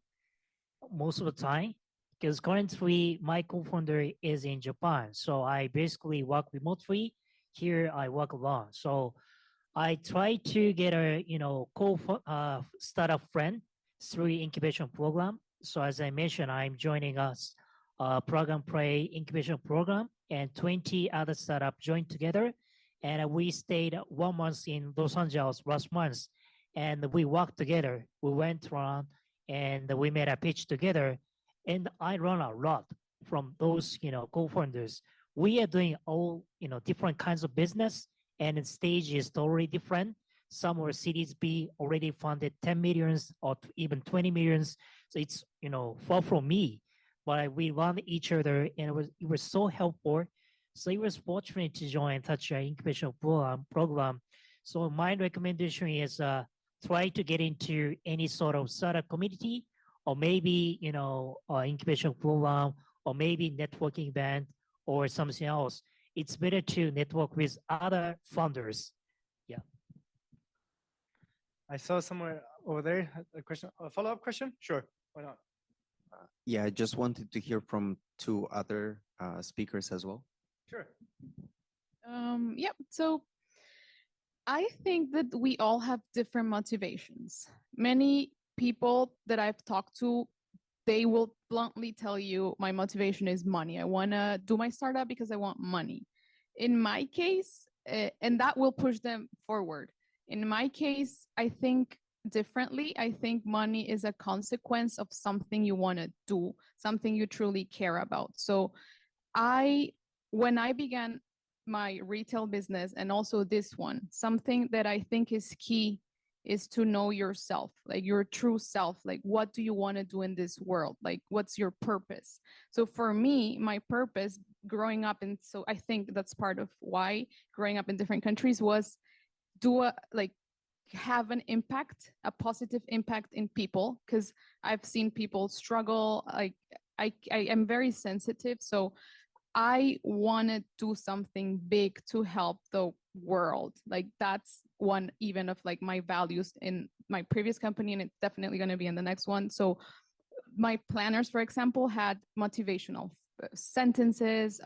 most of the time, because currently my co-founder is in Japan. So I basically work remotely. Here I work alone. So I try to get a, startup friend through incubation program. So as I mentioned, I'm joining us program play incubation program, and 20 other startups joined together. And we stayed 1 month in Los Angeles last month, and we worked together. We went around and we made a pitch together. And I learned a lot from those, co-founders. We are doing all, different kinds of business, and the stage is totally different. Some are Series B already funded 10 millions or even 20 millions. So it's, far from me. But we learned each other, and it was so helpful. So it was fortunate to join such an incubation program. So my recommendation is try to get into any sort of startup community, or maybe incubation program, or maybe networking event, or something else. It's better to network with other founders. Yeah. I saw somewhere over there a question, a follow-up question. Sure, why not? Yeah, I just wanted to hear from two other speakers as well. Sure. Yep. So I think that we all have different motivations. Many people that I've talked to, they will bluntly tell you, my motivation is money. I want to do my startup because I want money. In my case, and that will push them forward. In my case, I think differently. I think money is a consequence of something you want to do, something you truly care about. So when I began my retail business, and also this one, something that I think is key is to know yourself, like your true self. Like, what do you want to do in this world? Like, what's your purpose? So for me, my purpose growing up, and so I think that's part of why growing up in different countries was have an impact, a positive impact in people, because I've seen people struggle. I am very sensitive, so I want to do something big to help the world. Like, that's one even of like my values in my previous company, and it's definitely going to be in the next one. So my planners, for example, had motivational sentences.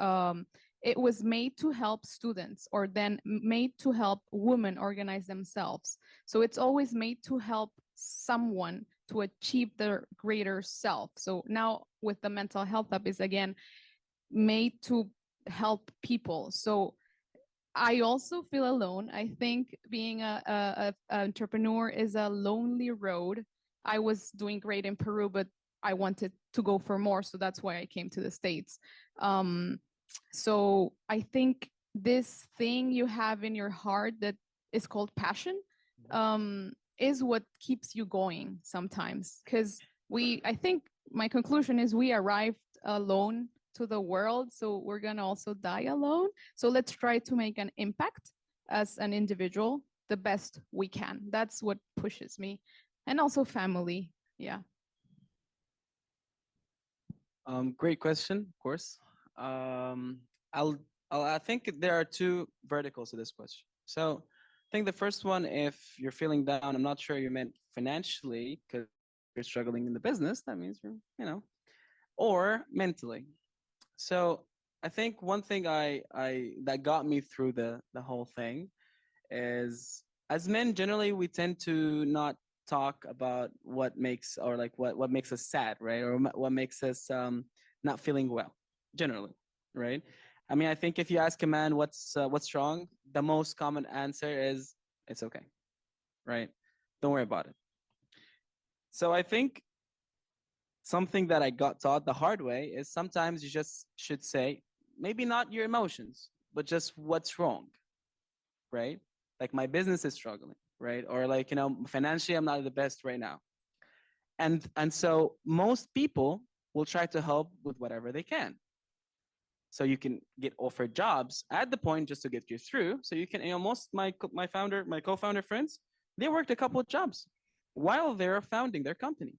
It was made to help students, or then made to help women organize themselves. So it's always made to help someone to achieve their greater self. So now with the mental health hub is again made to help people. So I also feel alone. I think being a entrepreneur is a lonely road. I was doing great in Peru, but I wanted to go for more. So that's why I came to the States. So I think this thing you have in your heart that is called passion is what keeps you going sometimes. Because I think my conclusion is we arrived alone to the world, so we're gonna also die alone. So let's try to make an impact as an individual the best we can. That's what pushes me. And also family, yeah. Great question, of course. I think there are two verticals to this question. So I think the first one, if you're feeling down, I'm not sure you meant financially because you're struggling in the business. That means you're, or mentally. So I think one thing that got me through the whole thing is, as men generally we tend to not talk about what makes, or like what makes us sad, right? Or what makes us not feeling well, generally, right? I mean, I think if you ask a man what's wrong, the most common answer is it's okay, right? Don't worry about it. So I think something that I got taught the hard way is sometimes you just should say, maybe not your emotions, but just what's wrong, right? Like my business is struggling, right? Or like, financially, I'm not the best right now. And so most people will try to help with whatever they can. So you can get offered jobs at the point just to get you through. So you can, most my co-founder friends, they worked a couple of jobs while they're founding their company,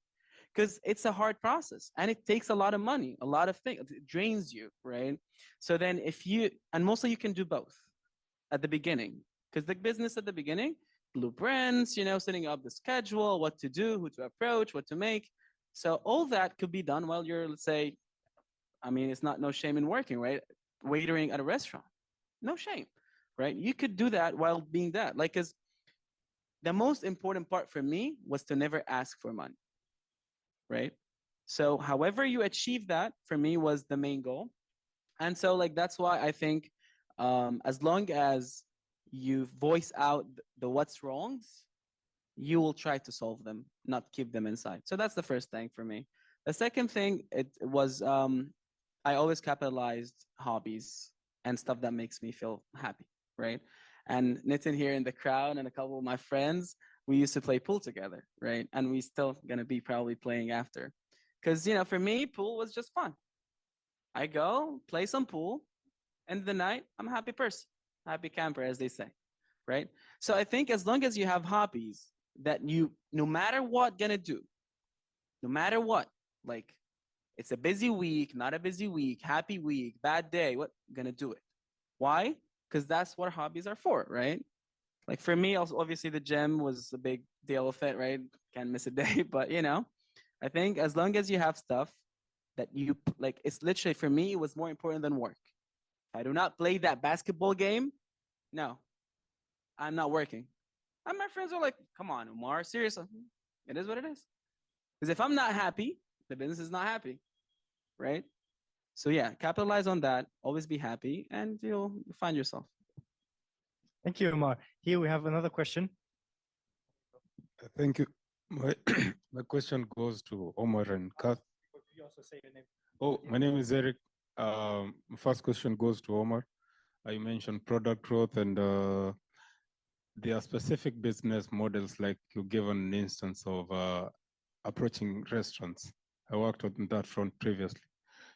because it's a hard process and it takes a lot of money, a lot of things, it drains you, right? So then and mostly you can do both at the beginning, because the business at the beginning, blueprints, setting up the schedule, what to do, who to approach, what to make. So all that could be done while you're, let's say, I mean, it's no shame in working, right? Waitering at a restaurant, no shame, right? You could do that while being that. Like, because the most important part for me was to never ask for money, right? So however you achieve that, for me, was the main goal. And so like, that's why I think as long as you voice out the what's wrongs, you will try to solve them, not keep them inside. So that's the first thing for me. The second thing, it was I always capitalized hobbies and stuff that makes me feel happy, right? And Nitin here in the crowd and a couple of my friends, we used to play pool together, right? And we still gonna be probably playing after. Because, for me, pool was just fun. I go play some pool, and the night, I'm a happy person, happy camper, as they say, right? So I think as long as you have hobbies that you, no matter what, gonna do, no matter what, like, it's a busy week, not a busy week, happy week, bad day, what, gonna do it. Why? Because that's what hobbies are for, right? Like for me, also, obviously the gym was a big deal of it, right? Can't miss a day, but I think as long as you have stuff that you like, it's literally, for me, it was more important than work. If I do not play that basketball game, no, I'm not working. And my friends are like, come on, Omar, seriously, it is what it is. Because if I'm not happy, the business is not happy, right? So yeah, capitalize on that, always be happy, and you'll find yourself. Thank you, Omar. Here we have another question. Thank you. My question goes to Omar and Kath. Could you also say your name? Oh, my name is Eric. First question goes to Omar. You mentioned product growth, and there are specific business models, like you gave an instance of approaching restaurants. I worked on that front previously.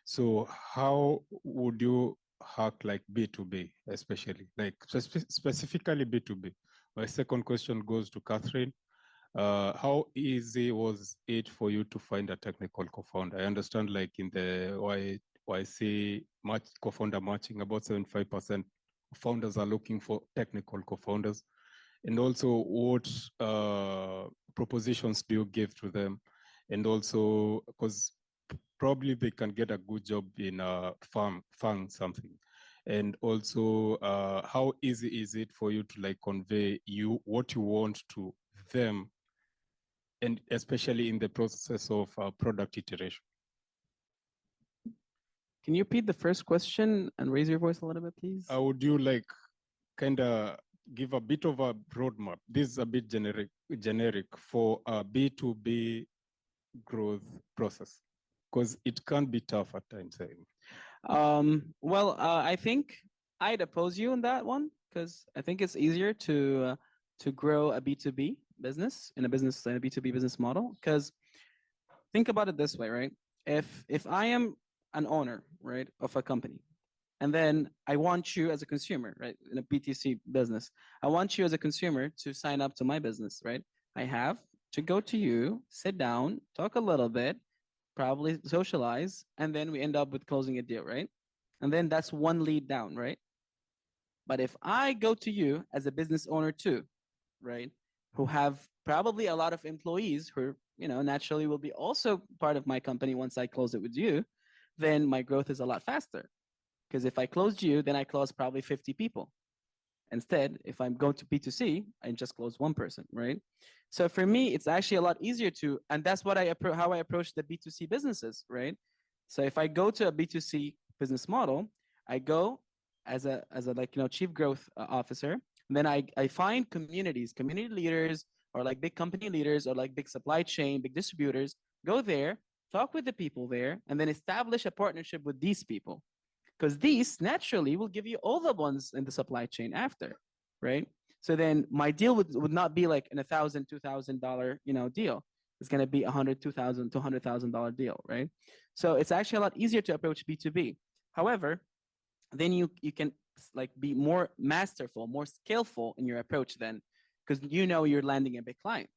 So how would you hack like B2B, especially, like specifically B2B? My second question goes to Catherine. How easy was it for you to find a technical co-founder? I understand, like in the YC co-founder matching, about 75% of founders are looking for technical co-founders. And also, what propositions do you give to them? And also, because probably they can get a good job in a farm something. And also, how easy is it for you to like convey what you want to them, and especially in the process of product iteration? Can you repeat the first question and raise your voice a little bit, please? Would you like kind of give a bit of a roadmap? This is a bit generic for a B2B growth process, because it can be tough at times. I think I'd oppose you on that one, because I think it's easier to grow a B2B business in a B2B business model. Because think about it this way, right? If I am an owner, right, of a company, and then I want you as a consumer, right, in a BTC business, I want you as a consumer to sign up to my business, right? I have to go to you, sit down, talk a little bit, probably socialize, and then we end up with closing a deal, right? And then that's one lead down, right? But if I go to you as a business owner too, right, who have probably a lot of employees who, naturally will be also part of my company once I close it with you, then my growth is a lot faster. Because if I closed you, then I close probably 50 people. Instead, if I'm going to B2C, I just close one person, right? So for me, it's actually a lot easier to, and that's what how I approach the B2C businesses, right? So if I go to a B2C business model, I go as a chief growth officer, and then I find community leaders, or like big company leaders, or like big supply chain, big distributors, go there, talk with the people there, and then establish a partnership with these people. Because these naturally will give you all the ones in the supply chain after, right? So then my deal would not be like an $1,000, $2,000, deal. It's going to be $100,000, $200,000, $200,000 deal, right? So it's actually a lot easier to approach B2B. However, then you can like be more masterful, more skillful in your approach then, because you're landing a big client.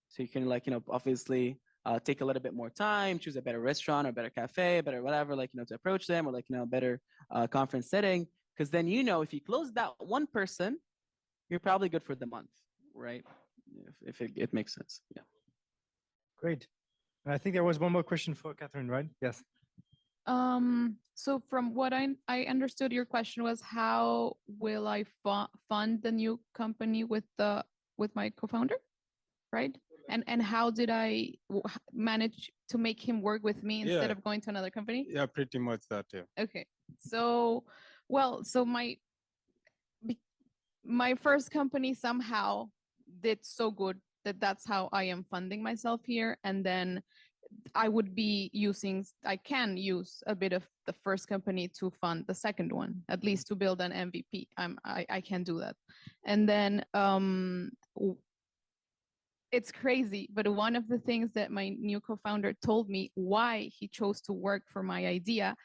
So you can obviously take a little bit more time, choose a better restaurant or better cafe, better whatever, to approach them, or a better conference setting. Because then, if you close that one person, you're probably good for the month, right? If it makes sense. Yeah. Great. And I think there was one more question for Catherine, right? Yes. So from what I understood, your question was, how will I fund the new company with my co-founder, right? And how did I manage to make him work with me instead of going to another company? Yeah, pretty much that, yeah. Okay. So my first company somehow did so good that that's how I am funding myself here. And then I can use a bit of the first company to fund the second one, at least to build an MVP. I can do that. And then it's crazy, but one of the things that my new co-founder told me why he chose to work for my idea,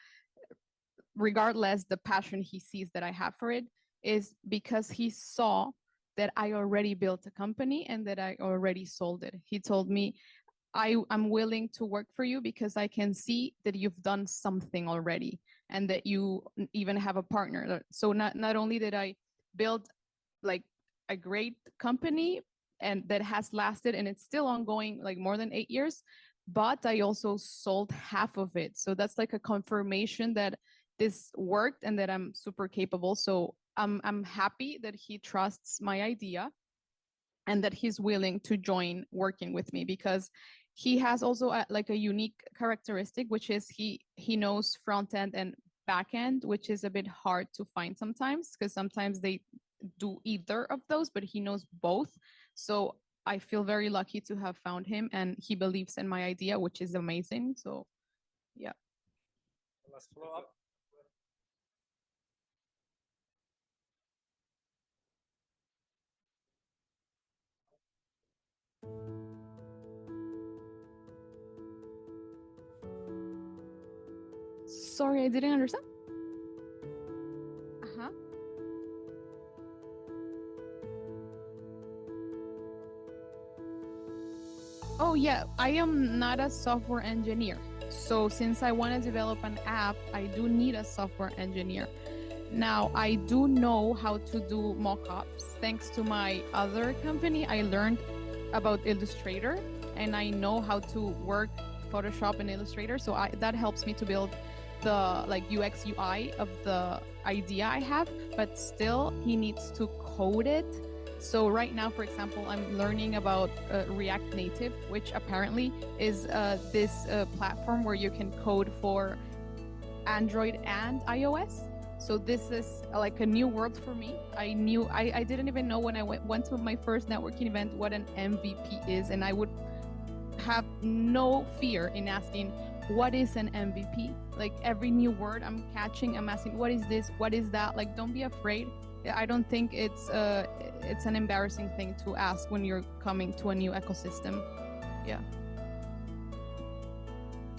regardless the passion he sees that I have for it, is because he saw that I already built a company and that I already sold it. He told me, I'm willing to work for you because I can see that you've done something already and that you even have a partner. So not only did I build like a great company and that has lasted and it's still ongoing like more than 8 years, but I also sold half of it. So that's like a confirmation that this worked and that I'm super capable. So I'm happy that he trusts my idea and that he's willing to join working with me, because he has also a unique characteristic, which is he knows front end and back end, which is a bit hard to find sometimes, because sometimes they do either of those, but he knows both. So I feel very lucky to have found him, and he believes in my idea, which is amazing. So yeah. Let's follow up. Sorry, I didn't understand. Oh yeah, I am not a software engineer. So since I want to develop an app, I do need a software engineer. Now, I do know how to do mock-ups. Thanks to my other company, I learned about Illustrator, and I know how to work Photoshop and Illustrator. So that helps me to build the like UX UI of the idea I have, but still he needs to code it. So right now, for example, I'm learning about React Native, which apparently is this platform where you can code for Android and iOS. So this is like a new world for me. I didn't even know when I went to my first networking event what an MVP is, and I would have no fear in asking, what is an MVP? Like every new word I'm catching, I'm asking, what is this? What is that? Like, don't be afraid. I don't think it's an embarrassing thing to ask when you're coming to a new ecosystem. Yeah.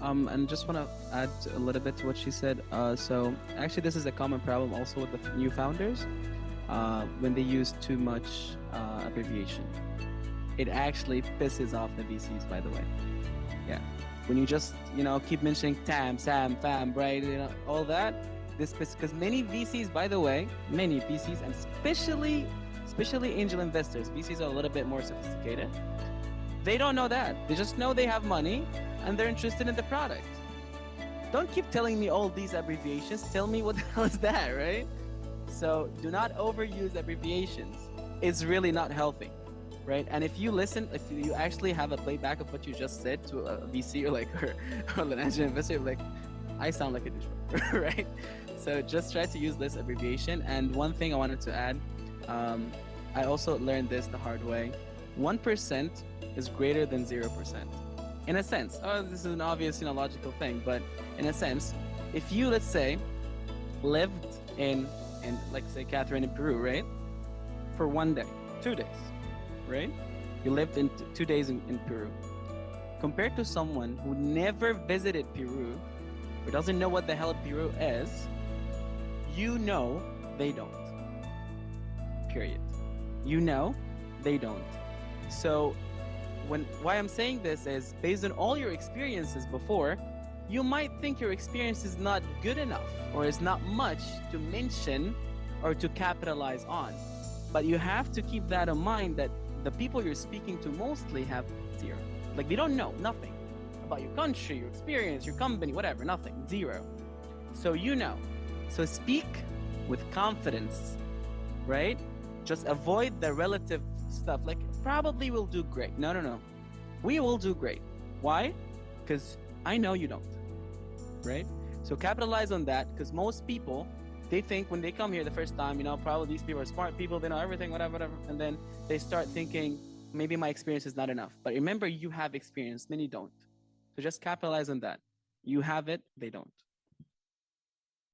And just want to add a little bit to what she said. So actually, this is a common problem also with the new founders when they use too much abbreviation. It actually pisses off the VCs, by the way. Yeah. When you just, keep mentioning TAM, SAM, FAM, right? All that. This because many VCs, by the way, many VCs, and especially angel investors, VCs are a little bit more sophisticated. They don't know that. They just know they have money and they're interested in the product. Don't keep telling me all these abbreviations. Tell me what the hell is that, right? So do not overuse abbreviations. It's really not healthy, right? And if you listen, if you actually have a playback of what you just said to a VC or an angel investor, like, I sound like a douchebag, right? So just try to use this abbreviation. And one thing I wanted to add, I also learned this the hard way. 1% is greater than 0%. In a sense, this is an obvious, logical thing, but in a sense, if you, let's say, lived in like say Catherine in Peru, right? For 1 day, 2 days, right? You lived in 2 days in Peru. Compared to someone who never visited Peru, who doesn't know what the hell Peru is, they don't. Period. They don't. So why I'm saying this is based on all your experiences before, you might think your experience is not good enough or is not much to mention or to capitalize on. But you have to keep that in mind that the people you're speaking to mostly have zero. Like they don't know nothing about your country, your experience, your company, whatever, nothing, zero. So So speak with confidence, right? Just avoid the relative stuff like probably will do great. No. We will do great. Why? Because I know you don't, right? So capitalize on that because most people, they think when they come here the first time, probably these people are smart people, they know everything, whatever. And then they start thinking, maybe my experience is not enough. But remember, you have experience, many don't. So just capitalize on that. You have it, they don't.